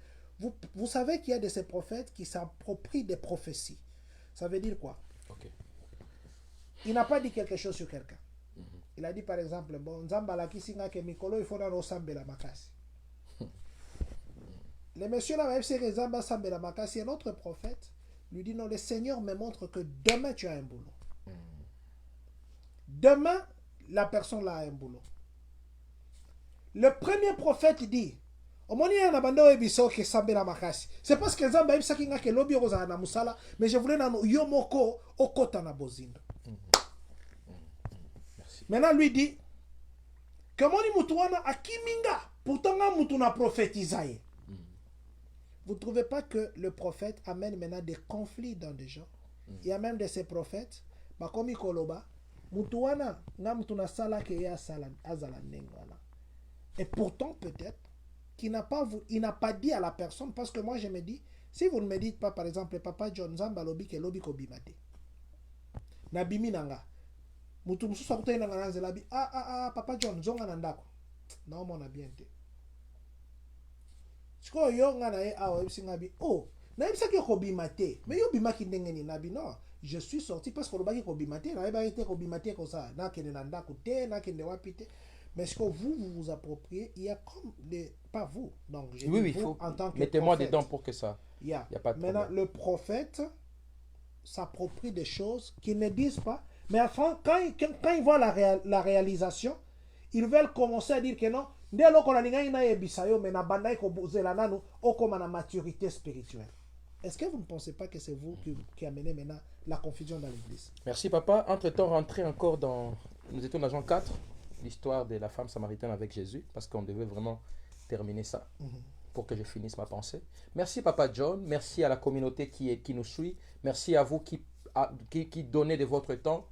Vous savez qu'il y a de ces prophètes qui s'approprient des prophéties. Ça veut dire quoi? Ok. Il n'a pas dit quelque chose sur quelqu'un. Il a dit par exemple, bon, Nzambala kisinga ke mikolo il faut dans sambela makasi. Le monsieur là, même si Nzamba sambela makasi, un autre prophète lui dit non, le Seigneur me montre que demain tu as un boulot. Demain, la personne là a un boulot. Le premier prophète dit, c'est parce que Nzamba ibisa kinga ke lobi oza na musala, mais je voulais na yomoko okota na bozindo. Maintenant lui dit, comment ni mutuana akiminga, pourtant nga mutu na prophétisaye. Vous ne trouvez pas que le prophète amène maintenant des conflits dans des gens? Il y a même de ces prophètes, bakomi koloba, mutuana nga mutu na sala ke ya sala azala nengala. Et pourtant peut-être qu'il n'a pas dit à la personne, parce que moi je me dis, si vous ne me dites pas par exemple, Papa John Zamba lobi ke lobi ko bimate. Na bimi nanga. Mutu mususu akutana nanga nanzela bi Papa John zonga na ndako. Na omona bien te. Siko yo nga na ye awa ebisinga bi na ebisaki ko bimate. Mais yo bimaki ndenge ni nabi non. Je suis sorti parce que lobaki ko bimate, na eba été ko bimate ko ça, na kende na ndako te, na kende wapi te. Mais ce que vous vous appropriez, il y a comme des... Pas vous. Donc, j'ai Oui, dit oui, vous, faut... en tant que mettez-moi prophète. dedans pour que ça... Il y a pas de maintenant, problème. le prophète s'approprie des choses qu'ils ne disent pas. Mais enfin, quand ils voient la réalisation, ils veulent commencer à dire que non, dès lors qu'on a mais na bandai ko bozela nanu, okoma na maturité spirituelle. Est-ce que vous ne pensez pas que c'est vous qui amenez maintenant la confusion dans l'église? Merci, papa. Entre-temps, rentrez encore dans... Nous étions dans Jean 4, l'histoire de la femme samaritaine avec Jésus, parce qu'on devait vraiment terminer ça pour que je finisse ma pensée. Merci, Papa John. Merci à la communauté qui nous suit. Merci à vous qui donnez de votre temps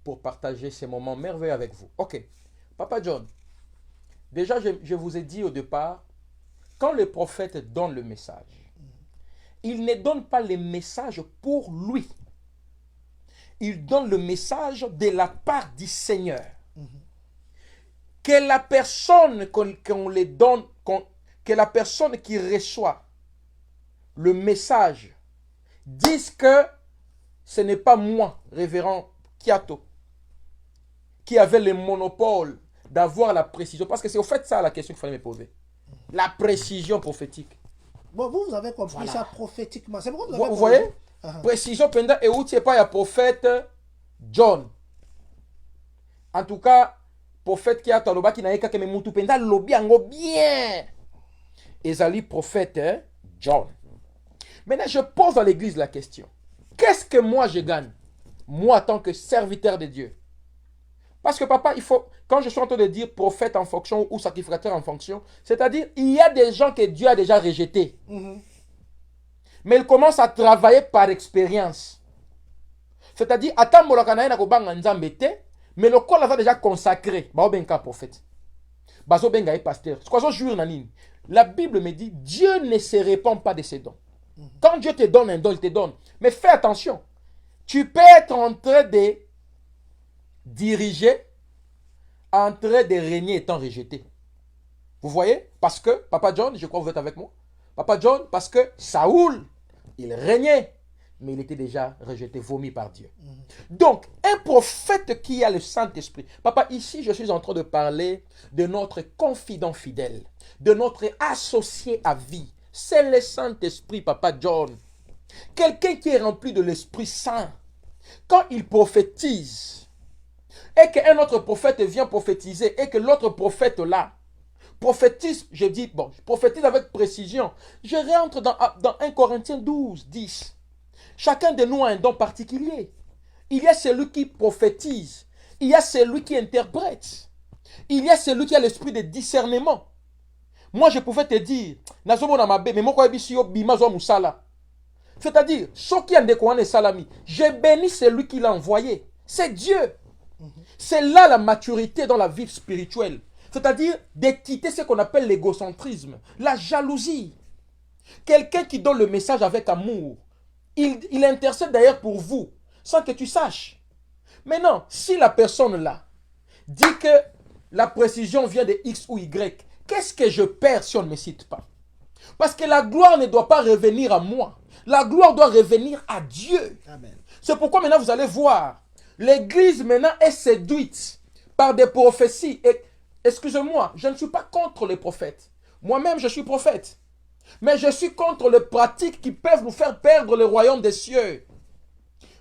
pour partager ces moments merveilleux avec vous. Ok. Papa John, déjà, je vous ai dit au départ, quand le prophète donne le message, il ne donne pas le message pour lui. Il donne le message de la part du Seigneur. Que la personne qu'on les donne, que la personne qui reçoit le message dise que ce n'est pas moi, révérend Kiato, qui avait le monopole d'avoir la précision. Parce que c'est au fait ça la question qu'il fallait me poser. La précision prophétique. Bon, vous avez compris ça prophétiquement. C'est pourquoi Vous voyez? Précision pendant et où tu pas le prophète John. En tout cas, prophète qui a taloba qui n'a pas que me mutu penda lobi ango bien. Ezali prophète John. Maintenant, je pose à l'église la question. Qu'est-ce que moi je gagne? Moi, en tant que serviteur de Dieu. Parce que papa, il faut, quand je suis en train de dire prophète en fonction ou sacrificateur en fonction, c'est-à-dire, il y a des gens que Dieu a déjà rejetés. Mais il commence à travailler par expérience. C'est-à-dire, atambolaka na ye na kobanga nzambe te, mais le corps là déjà consacré. Ba obenka prophète. Bazo benga pasteur. C'est quoi ça jour na nini? La Bible me dit, Dieu ne se répand pas de ses dons. Quand Dieu te donne un don, il te donne. Mais fais attention. Tu peux être en train de diriger, en train de régner étant rejeté. Vous voyez? Parce que, Papa John, je crois que vous êtes avec moi. Papa John, parce que Saoul, il régnait, mais il était déjà rejeté, vomi par Dieu. Donc, un prophète qui a le Saint-Esprit. Papa, ici, je suis en train de parler de notre confident fidèle, de notre associé à vie. C'est le Saint-Esprit, Papa John. Quelqu'un qui est rempli de l'Esprit Saint. Quand il prophétise, et qu'un autre prophète vient prophétiser, et que l'autre prophète là, prophétise, je dis, bon, je prophétise avec précision. Je rentre dans 1 Corinthiens 12, 10. Chacun de nous a un don particulier. Il y a celui qui prophétise. Il y a celui qui interprète. Il y a celui qui a l'esprit de discernement. Moi, je pouvais te dire, c'est-à-dire, ceux qui ont découvert salami, j'ai béni celui qui l'a envoyé. C'est Dieu. C'est là la maturité dans la vie spirituelle. C'est-à-dire de quitter ce qu'on appelle l'égocentrisme, la jalousie. Quelqu'un qui donne le message avec amour, il intercède d'ailleurs pour vous, sans que tu saches. Maintenant, si la personne là dit que la précision vient de X ou Y, qu'est-ce que je perds si on ne me cite pas? Parce que la gloire ne doit pas revenir à moi. La gloire doit revenir à Dieu. Amen. C'est pourquoi maintenant vous allez voir, l'Église maintenant est séduite par des prophéties. Et excusez-moi, je ne suis pas contre les prophètes. Moi-même, je suis prophète. Mais je suis contre les pratiques qui peuvent nous faire perdre le royaume des cieux.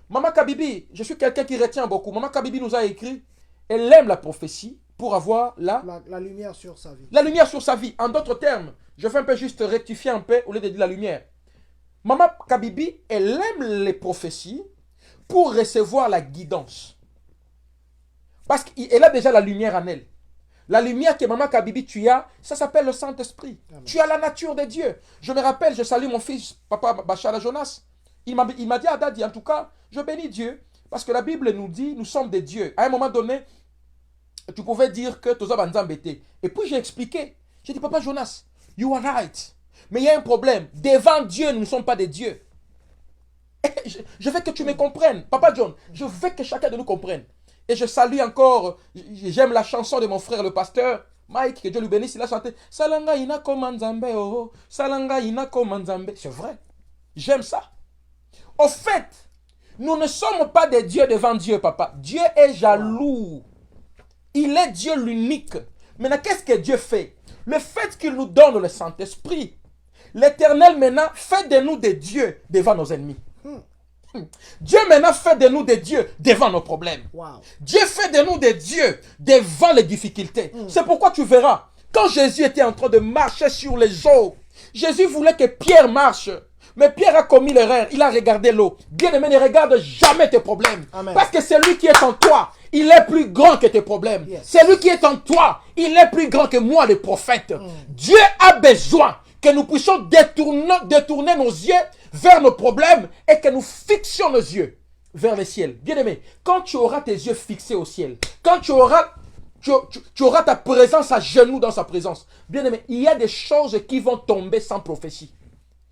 Maman Kabibi, je suis quelqu'un qui retient beaucoup. Maman Kabibi nous a écrit, elle aime la prophétie pour avoir la lumière sur sa vie. La lumière sur sa vie. En d'autres termes, je vais un peu juste rectifier un peu au lieu de dire la lumière. Maman Kabibi, elle aime les prophéties pour recevoir la guidance. Parce qu'elle a déjà la lumière en elle. La lumière que Maman Kabibi tu as, ça s'appelle le Saint-Esprit. Tu as la nature de Dieu. Je me rappelle, je salue mon fils, Papa Bachala Jonas. Il m'a dit à Dadi, en tout cas, je bénis Dieu. Parce que la Bible nous dit, nous sommes des dieux. À un moment donné, tu pouvais dire que tu as embêté. Et puis j'ai expliqué. J'ai dit, Papa Jonas, you are right. Mais il y a un problème. Devant Dieu, nous ne sommes pas des dieux. Et je veux que tu me comprennes. Papa John, je veux que chacun de nous comprenne. Et je salue encore, j'aime la chanson de mon frère le pasteur, Mike, que Dieu lui bénisse, il a chanté Salanga ina komanzambe, oh, Salanga ina komanzambe. C'est vrai. J'aime ça. Au fait, nous ne sommes pas des dieux devant Dieu, papa. Dieu est jaloux. Il est Dieu l'unique. Maintenant, qu'est-ce que Dieu fait? Le fait qu'il nous donne le Saint-Esprit, l'Éternel maintenant fait de nous des dieux devant nos ennemis. Dieu maintenant fait de nous des dieux devant nos problèmes. Wow. Dieu fait de nous des dieux devant les difficultés. C'est pourquoi tu verras, quand Jésus était en train de marcher sur les eaux, Jésus voulait que Pierre marche. Mais Pierre a commis l'erreur, il a regardé l'eau. Bien-aimé, ne regarde jamais tes problèmes. Amen. Parce que celui qui est en toi, il est plus grand que tes problèmes. Yes. Celui qui est en toi, il est plus grand que moi, le prophète. Dieu a besoin que nous puissions détourner nos yeux vers nos problèmes et que nous fixions nos yeux vers le ciel. Bien-aimé, quand tu auras tes yeux fixés au ciel, quand tu auras ta présence à genoux dans sa présence, bien-aimé, il y a des choses qui vont tomber sans prophétie.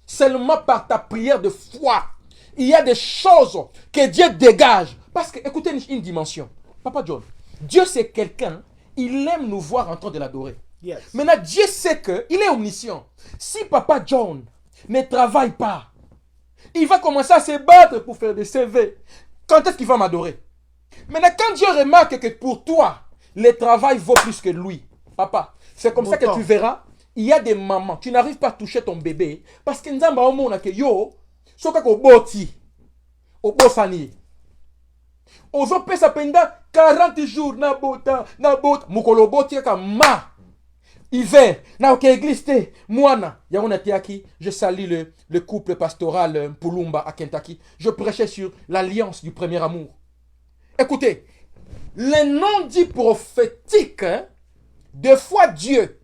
Seulement par ta prière de foi. Il y a des choses que Dieu dégage. Parce que, écoutez une dimension. Papa John, Dieu c'est quelqu'un, il aime nous voir en train de l'adorer. Yes. Maintenant, Dieu sait qu'il est omniscient. Si Papa John ne travaille pas, il va commencer à se battre pour faire des CV. Quand est-ce qu'il va m'adorer? Maintenant, quand Dieu remarque que pour toi, le travail vaut plus que lui, papa, c'est comme ça que tu verras, il y a des mamans, tu n'arrives pas à toucher ton bébé, parce que Nzamba omona ke yo, soka ko boti, o bosani. Ozo pesa penda 40 jours na bota, mukolo boti ka ma. Hiver, na ok église te, moana, yamona tiaki, je salue le couple pastoral Pulumba à Kentucky. Je prêchais sur l'alliance du premier amour. Écoutez, les non-dits prophétiques, hein, des fois Dieu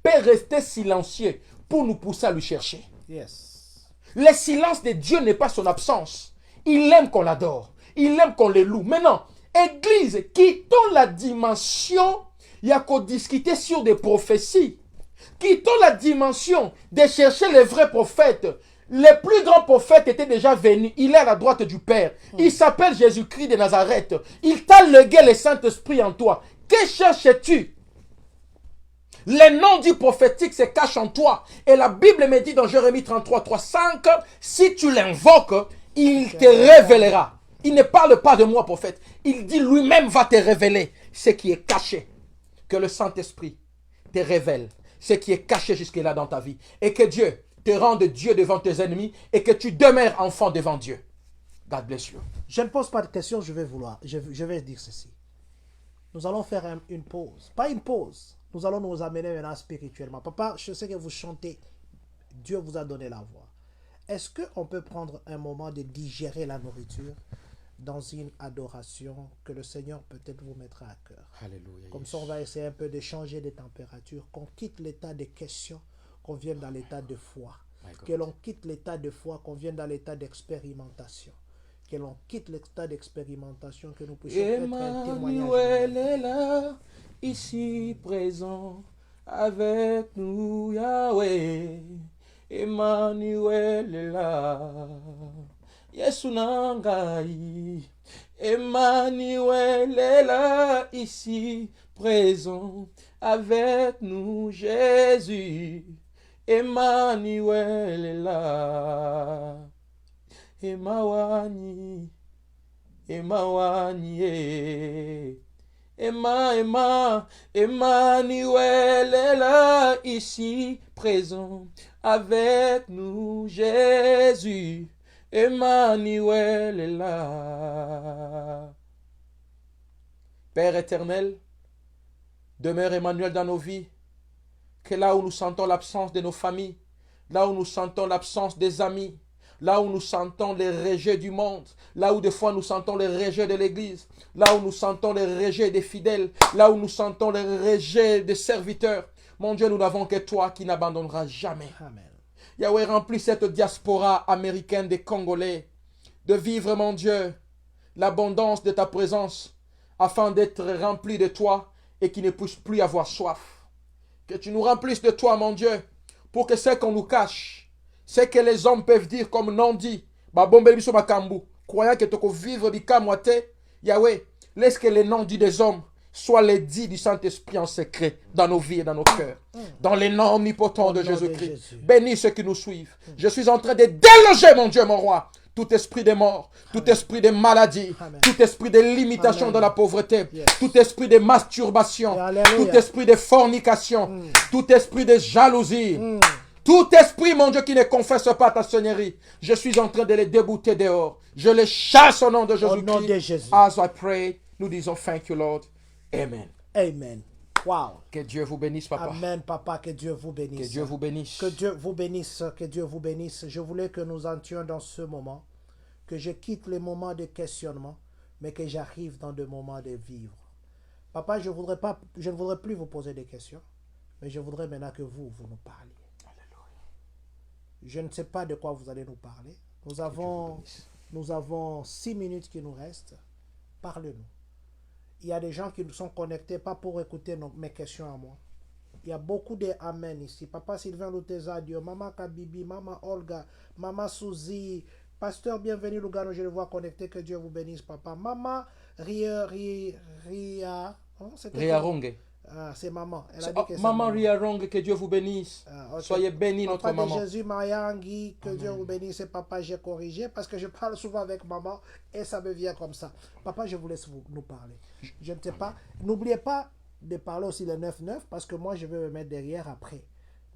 peut rester silencieux pour nous pousser à lui chercher. Yes. Le silence de Dieu n'est pas son absence. Il aime qu'on l'adore. Il aime qu'on les loue. Maintenant, Église, quittons la dimension, il y a qu'à discuter sur des prophéties. Quittons la dimension de chercher les vrais prophètes. Les plus grands prophètes étaient déjà venus. Il est à la droite du Père. Il s'appelle Jésus-Christ de Nazareth. Il t'a légué le Saint-Esprit en toi. Que cherches-tu? Les noms du prophétique se cachent en toi. Et la Bible me dit dans Jérémie 33, 3, 5, si tu l'invoques, il te révélera. Il ne parle pas de moi, prophète. Il dit lui-même va te révéler ce qui est caché. Que le Saint-Esprit te révèle ce qui est caché jusque-là dans ta vie. Et que Dieu te rende Dieu devant tes ennemis et que tu demeures enfant devant Dieu. God bless you. Je ne pose pas de questions, je vais dire ceci. Nous allons faire une pause. Pas une pause. Nous allons nous amener maintenant spirituellement. Papa, je sais que vous chantez. Dieu vous a donné la voix. Est-ce qu'on peut prendre un moment de digérer la nourriture dans une adoration que le Seigneur peut-être vous mettra à cœur? Alléluia. Comme ça, on va essayer un peu de changer de température, qu'on quitte l'état de questions, qu'on vienne dans l'état de foi. Que l'on quitte l'état de foi, qu'on vienne dans l'état d'expérimentation. Que l'on quitte l'état d'expérimentation, que nous puissions être un témoignage. Emmanuel est là, ici présent, avec nous, Yahweh. Emmanuel est là, Yesu nangai. Emmanuel est là, ici présent, avec nous, Jésus. Emmanuel est là. Emawani, Emawani, Emmanuel est là, ici, présent, avec nous, Jésus. Emmanuel est là. Père éternel, demeure Emmanuel dans nos vies, que là où nous sentons l'absence de nos familles, là où nous sentons l'absence des amis, là où nous sentons les rejets du monde, là où des fois nous sentons les rejets de l'Église, là où nous sentons les rejets des fidèles, là où nous sentons les rejets des serviteurs. Mon Dieu, nous n'avons que toi qui n'abandonneras jamais. Amen. Yahweh, remplis cette diaspora américaine des Congolais de vivre, mon Dieu, l'abondance de ta présence afin d'être remplis de toi et qu'ils ne puissent plus avoir soif. Que tu nous remplisses de toi, mon Dieu, pour que ce qu'on nous cache, ce que les hommes peuvent dire comme non dit, croyant que tu peux vivre Yahweh, laisse que les noms dits des hommes soient les dits du Saint-Esprit en secret dans nos vies et dans nos cœurs. Dans les noms omnipotents de Jésus-Christ. Bénis ceux qui nous suivent. Je suis en train de déloger, mon Dieu, mon roi, tout esprit de mort, tout esprit de maladie, tout esprit de limitation dans la pauvreté, tout esprit de masturbation, tout esprit de fornication, tout esprit de jalousie. Tout esprit, mon Dieu, qui ne confesse pas ta seigneurie, je suis en train de les débouter dehors. Je les chasse au nom de Jésus-Christ. As I pray, nous disons thank you, Lord. Amen. Amen. Wow. Que Dieu vous bénisse, papa. Amen, papa. Que Dieu vous bénisse. Que Dieu vous bénisse. Que Dieu vous bénisse. Que Dieu vous bénisse. Je voulais que nous entrions dans ce moment, que je quitte les moments de questionnement, mais que j'arrive dans des moments de vivre. Papa, je ne voudrais plus vous poser des questions, mais je voudrais maintenant que vous nous parliez. Je ne sais pas de quoi vous allez nous parler. Nous avons 6 minutes qui nous restent. Parlez-nous. Il y a des gens qui nous sont connectés, pas pour écouter mes questions à moi. Il y a beaucoup de amen ici. Papa Sylvain Lutezadio, Maman Kabibi, Maman Olga, Maman Suzy, Pasteur Bienvenu Lugano, je le vois connecté. Que Dieu vous bénisse, papa. Maman Ria Rongue. Ah, c'est maman. Elle a dit que maman Ria Rongue, que Dieu vous bénisse. Okay. Soyez bénis, notre maman. Papa de Jésus, Mariangui, que Dieu vous bénisse. Et papa, j'ai corrigé parce que je parle souvent avec maman et ça me vient comme ça. Papa, je vous laisse nous parler. Je ne sais pas. N'oubliez pas de parler aussi le 9-9 parce que moi, je vais me mettre derrière après.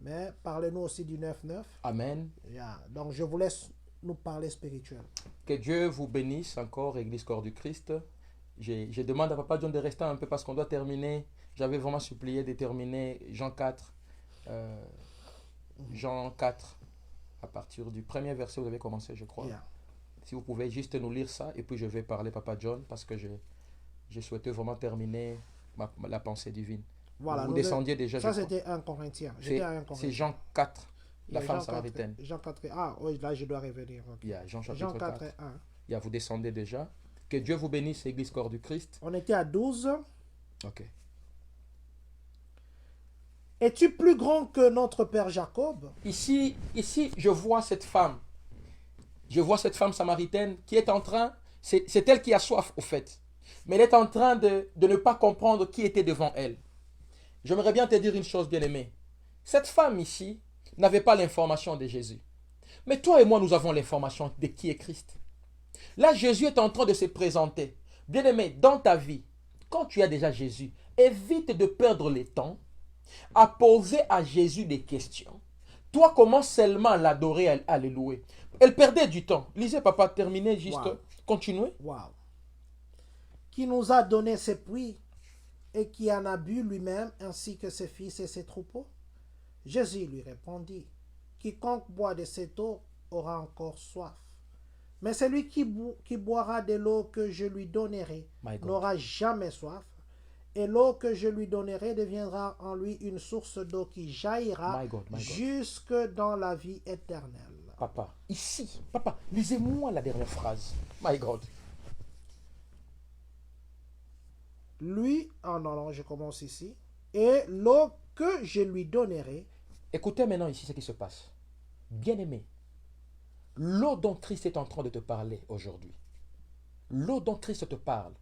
Mais parlez-nous aussi du 9-9. Amen. Yeah. Donc, je vous laisse nous parler spirituel. Que Dieu vous bénisse encore, Église Corps du Christ. Je demande à Papa John de rester un peu parce qu'on doit terminer. J'avais vraiment supplié de terminer Jean 4. Jean 4, à partir du premier verset, vous avez commencé, je crois. Yeah. Si vous pouvez juste nous lire ça, et puis je vais parler Papa John, parce que j'ai souhaité vraiment terminer la pensée divine. Voilà, vous descendiez déjà. Ça, c'était 1 Corinthiens. C'est Jean 4, la femme samaritaine. Jean 4, ah oui, là, je dois revenir. Okay. Yeah, Jean 4 et 1. Yeah, vous descendez déjà. Que Dieu vous bénisse, Église Corps du Christ. On était à 12. Ok. Es-tu plus grand que notre père Jacob? Ici, je vois cette femme. Je vois cette femme samaritaine qui est en train, c'est elle qui a soif au fait. Mais elle est en train de ne pas comprendre qui était devant elle. J'aimerais bien te dire une chose, bien-aimée. Cette femme ici n'avait pas l'information de Jésus. Mais toi et moi, nous avons l'information de qui est Christ. Là, Jésus est en train de se présenter. Bien-aimé, dans ta vie, quand tu as déjà Jésus, évite de perdre le temps à poser à Jésus des questions. Toi, commence seulement à l'adorer, à le louer. Elle perdait du temps. Lisez, papa, terminez, juste continuez. Wow. Qui nous a donné ses puits et qui en a bu lui-même, ainsi que ses fils et ses troupeaux? Jésus lui répondit, quiconque boit de cette eau aura encore soif. Mais celui qui boira de l'eau que je lui donnerai n'aura jamais soif. Et l'eau que je lui donnerai deviendra en lui une source d'eau qui jaillira jusque dans la vie éternelle. Papa, ici, papa, lisez-moi la dernière phrase. My God. Lui, non, je commence ici. Et l'eau que je lui donnerai. Écoutez maintenant ici ce qui se passe. Bien-aimé, l'eau dont Christ est en train de te parler aujourd'hui, l'eau dont Christ te parle,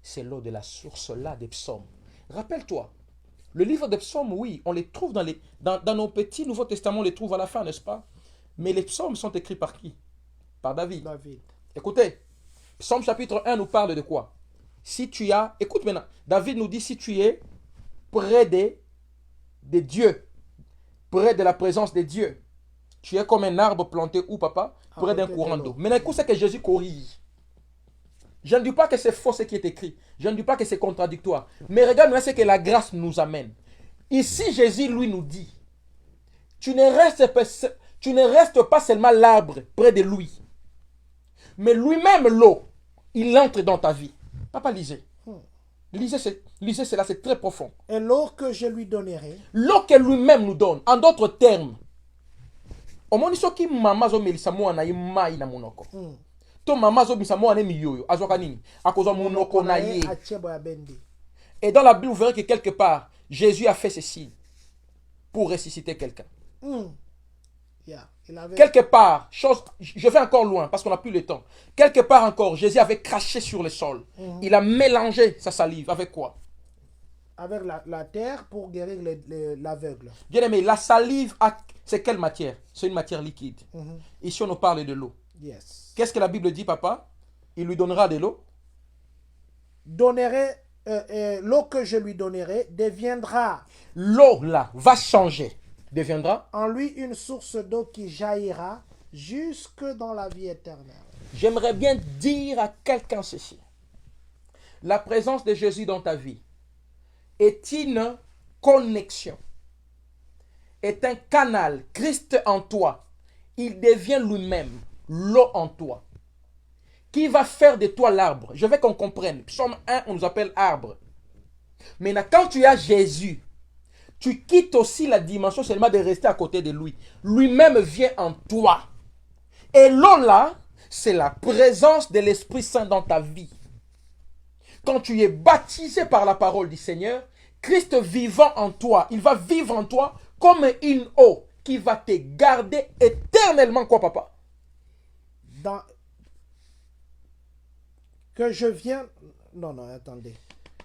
c'est l'eau de la source là des psaumes. Rappelle-toi, le livre des psaumes, oui, on les trouve dans nos petits Nouveaux Testaments, on les trouve à la fin, n'est-ce pas? Mais les psaumes sont écrits par qui? Par David. Écoutez, psaume chapitre 1 nous parle de quoi? Si tu as, écoute maintenant, David nous dit si tu es près des dieux, près de la présence des dieux, tu es comme un arbre planté où, papa? Près d'un courant d'eau. Maintenant, écoute ce que Jésus corrige. Je ne dis pas que c'est faux ce qui est écrit. Je ne dis pas que c'est contradictoire. Mais regarde-moi ce que la grâce nous amène. Ici, Jésus, lui, nous dit, tu ne restes pas seulement l'arbre près de lui. Mais lui-même, l'eau, il entre dans ta vie. Papa, lisez. Lisez cela, c'est très profond. Et l'eau que je lui donnerai. L'eau que lui-même nous donne. En d'autres termes, omoni soki mama zo melisa mwana ye mai na monoko. To mama zo melisa mwana miyoyo azoka nini akozwa monoko na ye. Et dans la Bible, vous verrez que quelque part, Jésus a fait ceci pour ressusciter quelqu'un. Quelque part, je vais encore loin parce qu'on n'a plus le temps. Quelque part encore, Jésus avait craché sur le sol. Il a mélangé sa salive avec quoi? Avec la terre pour guérir l'aveugle. Bien aimé, la salive, c'est quelle matière? C'est une matière liquide. Ici, on nous parle de l'eau. Yes. Qu'est-ce que la Bible dit, papa? Il lui donnera de l'eau. L'eau que je lui donnerai deviendra. L'eau, là, va changer. Deviendra en lui une source d'eau qui jaillira jusque dans la vie éternelle. J'aimerais bien dire à quelqu'un ceci. La présence de Jésus dans ta vie est une connexion, est un canal. Christ en toi, il devient lui-même l'eau en toi, qui va faire de toi l'arbre. Je veux qu'on comprenne. Psaume 1, on nous appelle arbre. Maintenant, quand tu as Jésus, tu quittes aussi la dimension seulement de rester à côté de lui. Lui-même vient en toi. Et l'eau là, c'est la présence de l'Esprit Saint dans ta vie. Quand tu es baptisé par la parole du Seigneur, Christ vivant en toi, il va vivre en toi comme une eau qui va te garder éternellement. Quoi, papa? Que je viens... Non, attendez.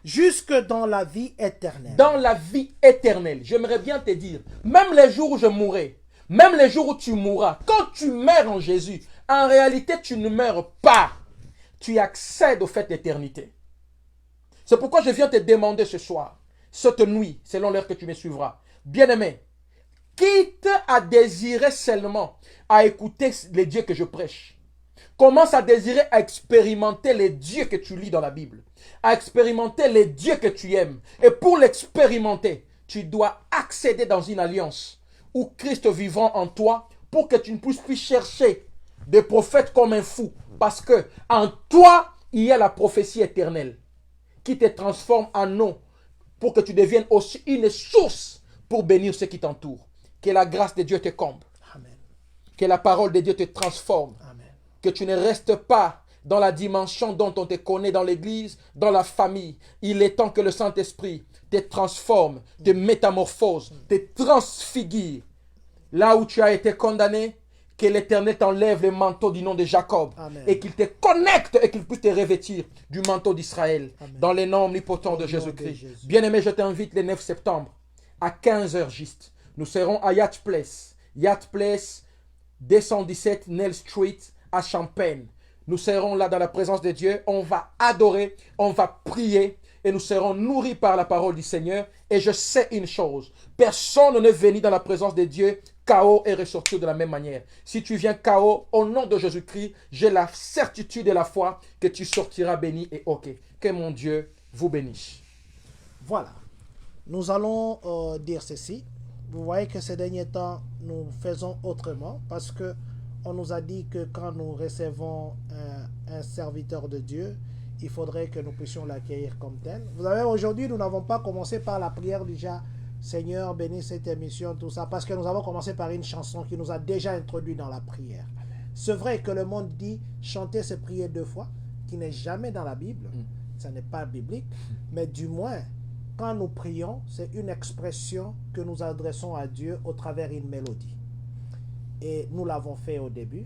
Jusque dans la vie éternelle. Dans la vie éternelle. J'aimerais bien te dire, même les jours où je mourrai, même les jours où tu mourras, quand tu meurs en Jésus, en réalité, tu ne meurs pas. Tu accèdes au fait d'éternité. C'est pourquoi je viens te demander ce soir, cette nuit, selon l'heure que tu me suivras. Bien-aimé, quitte à désirer seulement à écouter les dieux que je prêche. Commence à désirer à expérimenter les dieux que tu lis dans la Bible. À expérimenter les dieux que tu aimes. Et pour l'expérimenter, tu dois accéder dans une alliance où Christ vivant en toi pour que tu ne puisses plus chercher des prophètes comme un fou. Parce que en toi, il y a la prophétie éternelle qui te transforme en eau pour que tu deviennes aussi une source pour bénir ceux qui t'entourent. Que la grâce de Dieu te comble. Amen. Que la parole de Dieu te transforme. Amen. Que tu ne restes pas dans la dimension dont on te connaît dans l'église, dans la famille. Il est temps que le Saint-Esprit te transforme, te métamorphose, te transfigure. Là où tu as été condamné, que l'Éternel t'enlève le manteau du nom de Jacob. Amen. Et qu'il te connecte et qu'il puisse te revêtir du manteau d'Israël. Amen. Dans les noms omnipotents de Au nom de Jésus-Christ. Jésus. Bien-aimé, je t'invite le 9 septembre à 15h juste. Nous serons à Yacht Place. Yacht Place, 217 Nell Street à Champaign. Nous serons là dans la présence de Dieu. On va adorer, on va prier et nous serons nourris par la parole du Seigneur. Et je sais une chose, personne n'est venu dans la présence de Dieu KO et ressortir de la même manière. Si tu viens KO, au nom de Jésus-Christ, j'ai la certitude et la foi que tu sortiras béni et ok. Que mon Dieu vous bénisse. Voilà. Nous allons dire ceci. Vous voyez que ces derniers temps, nous faisons autrement parce que on nous a dit que quand nous recevons un serviteur de Dieu, il faudrait que nous puissions l'accueillir comme tel. Vous savez, aujourd'hui, nous n'avons pas commencé par la prière déjà. Seigneur, bénis cette émission, tout ça, parce que nous avons commencé par une chanson qui nous a déjà introduit dans la prière. C'est vrai que le monde dit chanter, c'est prier 2 fois, qui n'est jamais dans la Bible. Ça n'est pas biblique, mais du moins, quand nous prions, c'est une expression que nous adressons à Dieu au travers d'une mélodie. Et nous l'avons fait au début.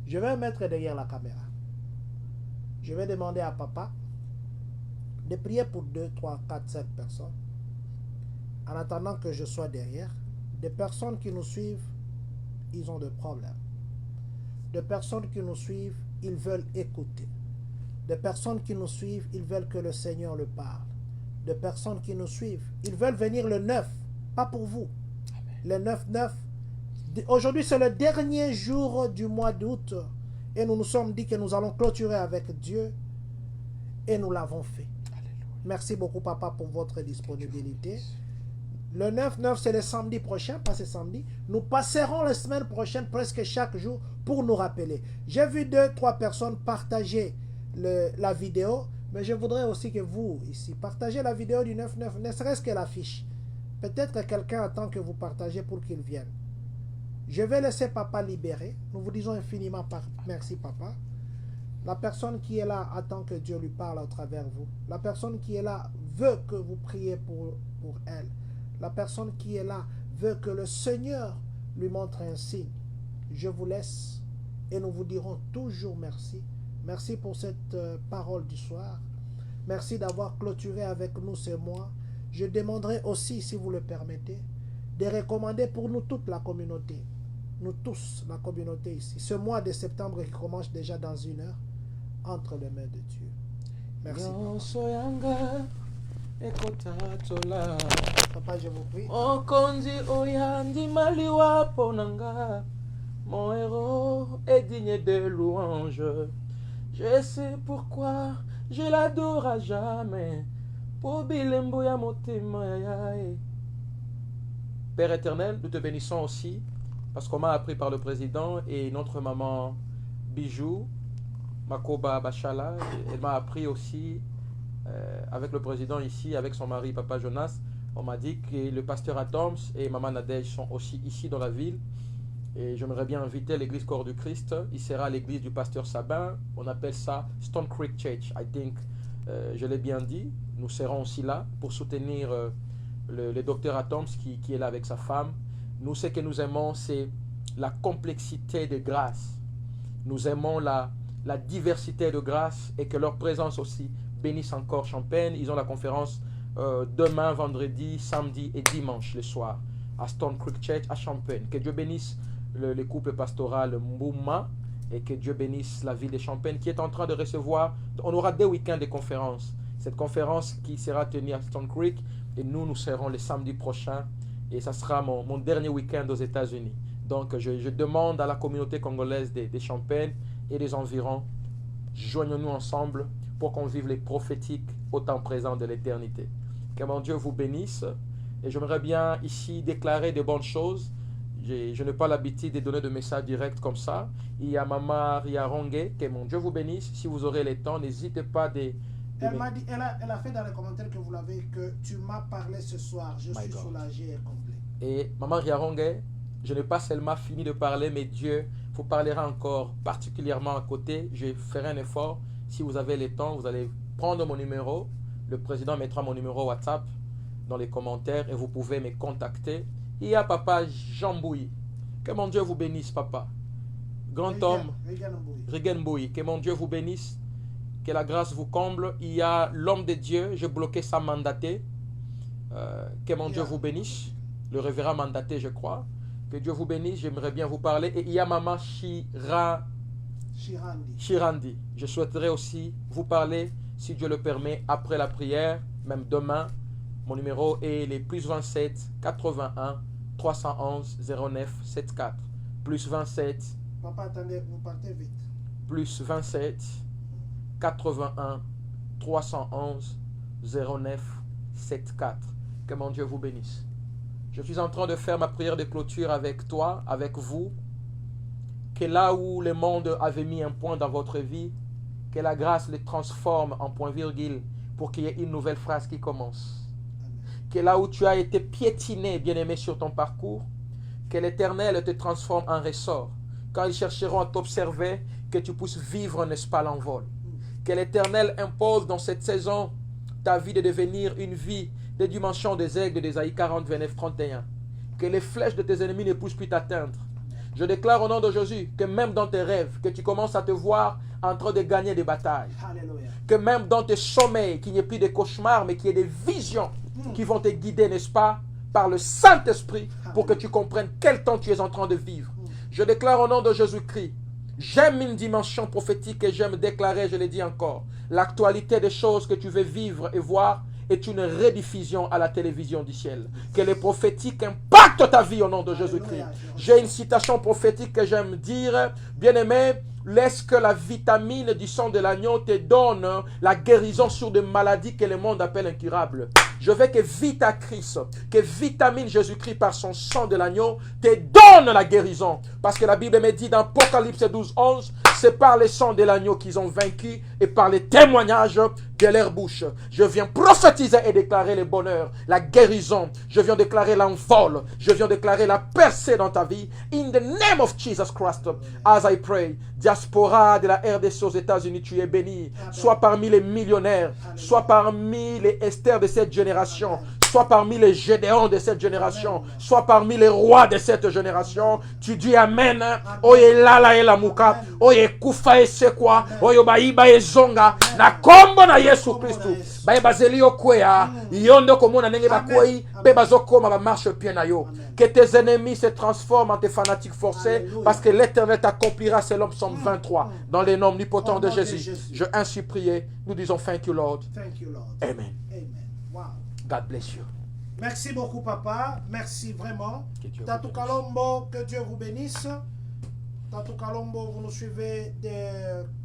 Je vais me mettre derrière la caméra. Je vais demander à papa de prier pour 2, 3, 4, 5 personnes. En attendant que je sois derrière, des personnes qui nous suivent, ils ont des problèmes. Des personnes qui nous suivent, ils veulent écouter. Des personnes qui nous suivent, ils veulent que le Seigneur le parle. Des personnes qui nous suivent, ils veulent venir le 9, pas pour vous. Le 9-9. Aujourd'hui, c'est le dernier jour du mois d'août. Et nous nous sommes dit que nous allons clôturer avec Dieu. Et nous l'avons fait. Merci beaucoup, papa, pour votre disponibilité. Le 9-9, c'est le samedi prochain, pas ce samedi. Nous passerons la semaine prochaine presque chaque jour pour nous rappeler. J'ai vu 2-3 personnes partager la vidéo, mais je voudrais aussi que vous, ici, partagez la vidéo du 9-9, ne serait-ce que l'affiche. Peut-être que quelqu'un attend que vous partagez pour qu'il vienne. Je vais laisser papa libérer. Nous vous disons infiniment merci, papa. La personne qui est là attend que Dieu lui parle à travers vous. La personne qui est là veut que vous priez pour elle. La personne qui est là veut que le Seigneur lui montre un signe. Je vous laisse et nous vous dirons toujours merci. Merci pour cette parole du soir. Merci d'avoir clôturé avec nous ce mois. Je demanderai aussi, si vous le permettez, de recommander pour nous toute la communauté. Nous tous, la communauté ici. Ce mois de septembre qui commence déjà dans 1 heure, entre les mains de Dieu. Merci. Papa, je vous prie. Okonzi oyandi maliwa ponanga, mon héros est digne de louange. Je sais pourquoi je l'adore à jamais. Po bilembo ya motema yae. Père éternel, nous te bénissons aussi parce qu'on m'a appris par le président et notre maman Bijou, Makoba Bachala, elle m'a appris aussi avec le président ici, avec son mari Papa Jonas. On m'a dit que le pasteur Adams et Maman Nadège sont aussi ici dans la ville. Et j'aimerais bien inviter l'église Corps du Christ. Il sera à l'église du pasteur Sabin. On appelle ça Stone Creek Church. I think, je l'ai bien dit. Nous serons aussi là pour soutenir le docteur Adams qui est là avec sa femme. Nous, ce que nous aimons, c'est la complexité de grâce. Nous aimons la diversité de grâce et que leur présence aussi bénisse encore Champaign. Ils ont la conférence demain, vendredi, samedi et dimanche le soir à Stone Creek Church à Champaign. Que Dieu bénisse le couple pastoral Mbouma et que Dieu bénisse la ville de Champaign qui est en train de recevoir. On aura 2 week-ends de conférences. Cette conférence qui sera tenue à Stone Creek et nous serons le samedi prochain et ça sera mon dernier week-end aux États-Unis. Donc je demande à la communauté congolaise des Champaign et des environs, joignons-nous ensemble pour qu'on vive les prophétiques au temps présent de l'éternité. Que mon Dieu vous bénisse. Et j'aimerais bien ici déclarer de bonnes choses. Je n'ai pas l'habitude de donner de messages directs comme ça. Il y a Maman Riarongue, que mon Dieu vous bénisse. Si vous aurez le temps, n'hésitez pas Elle m'a dit, elle a fait dans les commentaires que vous l'avez, que tu m'as parlé ce soir. Je suis soulagé et complet. Et Maman Riarongue, je n'ai pas seulement fini de parler, mais Dieu vous parlera encore particulièrement à côté. Je ferai un effort. Si vous avez le temps, vous allez prendre mon numéro. Le président mettra mon numéro WhatsApp dans les commentaires et vous pouvez me contacter. Il y a papa Jean Bouy. Que mon Dieu vous bénisse, papa. Grand homme, Regan Bouy. Que mon Dieu vous bénisse. Que la grâce vous comble. Il y a l'homme de Dieu. J'ai bloqué sa mandatée. Que mon Dieu vous bénisse. Le révérend mandaté, je crois. Que Dieu vous bénisse. J'aimerais bien vous parler. Et il y a maman Shirandi. Je souhaiterais aussi vous parler, si Dieu le permet, après la prière, même demain. Mon numéro est les plus 27 81 311 09 74. Plus 27. Papa, attendez, vous partez vite. Plus 27 81 311 09 74. Que mon Dieu vous bénisse. Je suis en train de faire ma prière de clôture avec toi, avec vous. Que là où le monde avait mis un point dans votre vie, que la grâce les transforme en point-virgule pour qu'il y ait une nouvelle phrase qui commence. Que là où tu as été piétiné, bien-aimé, sur ton parcours, que l'Éternel te transforme en ressort. Quand ils chercheront à t'observer, que tu puisses vivre, n'est-ce pas, l'envol. Que l'Éternel impose dans cette saison ta vie de devenir une vie des dimensions des aigles d'Ésaïe 40, 29, 31. Que les flèches de tes ennemis ne puissent plus t'atteindre. Je déclare au nom de Jésus que même dans tes rêves, que tu commences à te voir en train de gagner des batailles. Alléluia. Que même dans tes sommeils, qu'il n'y ait plus de cauchemars, mais qu'il y ait des visions qui vont te guider, n'est-ce pas, par le Saint-Esprit, pour que tu comprennes quel temps tu es en train de vivre. Je déclare au nom de Jésus-Christ, j'aime une dimension prophétique et j'aime déclarer, je l'ai dit encore, l'actualité des choses que tu veux vivre et voir est une rediffusion à la télévision du ciel. Que les prophétiques impactent ta vie au nom de Jésus-Christ. J'ai une citation prophétique que j'aime dire. Bien-aimé, laisse que la vitamine du sang de l'agneau te donne la guérison sur des maladies que le monde appelle incurables. Je veux que Vita Christ, que vitamine Jésus-Christ par son sang de l'agneau te donne la guérison. Parce que la Bible me dit dans Apocalypse 12, 11, c'est par le sang de l'agneau qu'ils ont vaincu et par les témoignages de leur bouche. Je viens prophétiser et déclarer le bonheur, la guérison. Je viens déclarer l'envol. Je viens déclarer la percée dans ta vie. In the name of Jesus Christ, as I pray. Diaspora de la RDC aux États-Unis, tu es béni. Sois parmi les millionnaires, sois parmi les Esther de cette génération, sois parmi les Gédéons de cette génération, sois parmi les rois de cette génération. Tu dis Amen. Oye lala e la muka, oye kufa e sekwa, oye baiba e zonga, na kombo na Yesu Christu. Baiba zeli okwea, yondo komona nenge bakwei, pe bazokoma ba marche pied na yo. Que tes ennemis se transforment en tes fanatiques forcés, parce que l'Éternel t'accomplira selon Psaume 23. Dans les noms omnipotents de Jésus, je ainsi prié. Nous disons thank you Lord. Thank you, Lord. Amen. Amen. Wow. God bless you. Merci beaucoup, papa. Merci vraiment. Que Dieu vous Tatou bénisse. Kalombo, que Dieu vous bénisse. Tatou Kalombo, vous nous suivez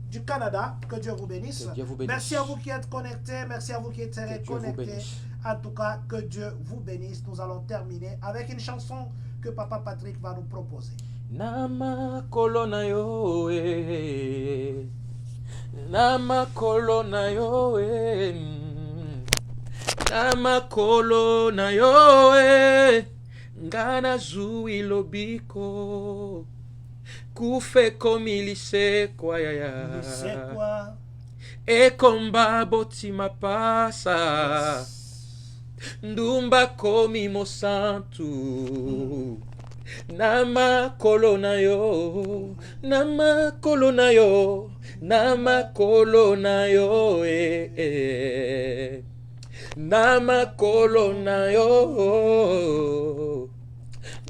du Canada. Que Dieu vous bénisse. Que Dieu vous bénisse. Merci à vous qui êtes connectés. Merci à vous qui êtes Que Dieu vous connectés. bénisse. En tout cas, que Dieu vous bénisse. Nous allons terminer avec une chanson que papa Patrick va nous proposer. Nama kolona yo Nama kolona yo Nama kolona yo Ngana zui lobiko Kufe komilise kwa yaya C'est quoi? Ekomba botima pasa Ndumba komi mosantu Nama kolona yo Nama kolona yo Nama kolona yo Nama kolona yo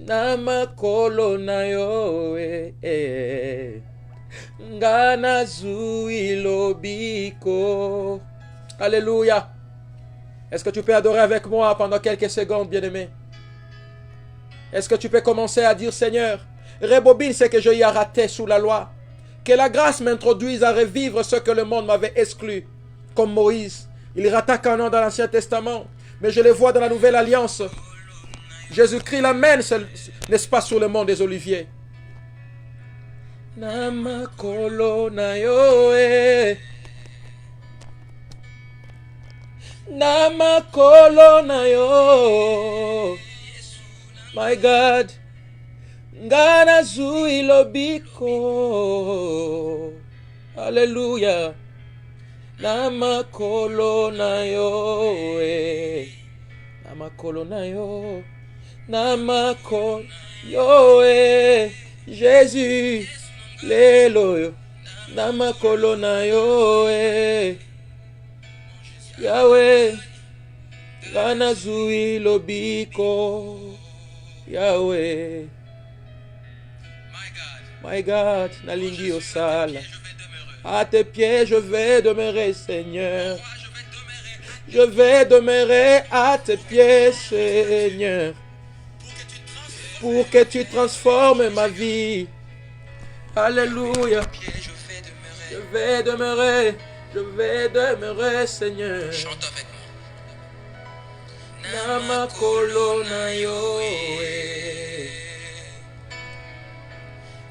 Nama kolona yo Ngana zui lobiko. Alléluia. Est-ce que tu peux adorer avec moi pendant quelques secondes, bien-aimé? Est-ce que tu peux commencer à dire, Seigneur, rebobine ce que j'ai raté sous la loi. Que la grâce m'introduise à revivre ce que le monde m'avait exclu. Comme Moïse. Il rata Canaan dans l'Ancien Testament. Mais je le vois dans la Nouvelle Alliance. Jésus-Christ l'amène, n'est-ce pas, sur le mont des Oliviers. Nama kolona yo Nama kolona yo. My God, Ngana zui lobiko. Alléluia. Namakolo na yo. Namakolo na yo. Namakolo yo. Jésus. Lelo yo. Namakolo na yo. Yahweh. Ngana zui lobiko. Yahweh. My God, nalingi osala. À tes pieds je vais demeurer, Seigneur. Je vais demeurer à tes pieds, Seigneur. Pour que tu transformes ma vie. Alléluia. Je vais demeurer, Seigneur. Chante avec moi. Namakolo na yo.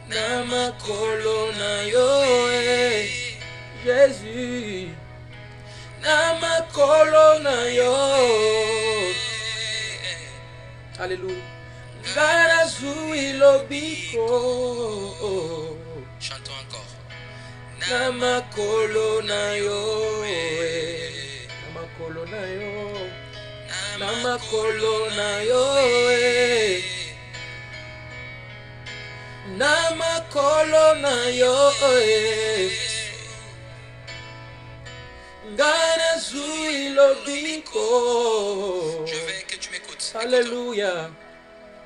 Namakolo na yo. Jésus. Namakolo na yo. Alléluia. Ngana zui lobiko. Chantons encore. Namakolo na yo. Namakolo na yo. Namakolo na yo. Namakolo na yo. Ngana zui lobiko. Je veux que tu m'écoutes. Alléluia.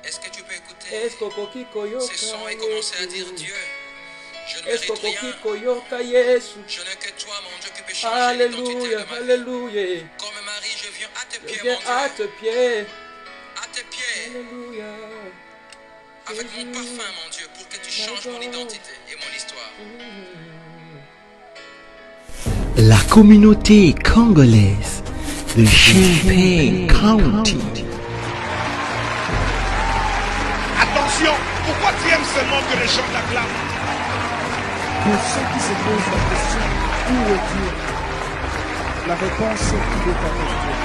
Est-ce que tu peux écouter Est-ce que kokiko yoka ces sons et commencer à dire Dieu, je ne Est-ce que mérite rien. kokiko yoka Yesu. Je n'ai que toi, mon Dieu, qui peut changer l'identité Alléluia, de ma vie. alléluia. Comme Marie, je viens à tes Je pieds, viens mon à Dieu. tes pieds. À tes pieds. Alléluia. Avec mon parfum, mon Dieu, pour que tu changes mon identité et mon histoire. La communauté congolaise de Champaign County. Attention, pourquoi tu aimes seulement que les gens t'acclament? Pour ceux qui se posent la question, où est Dieu? La réponse est qu'il est avec Dieu.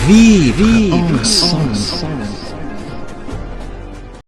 Vive ensemble.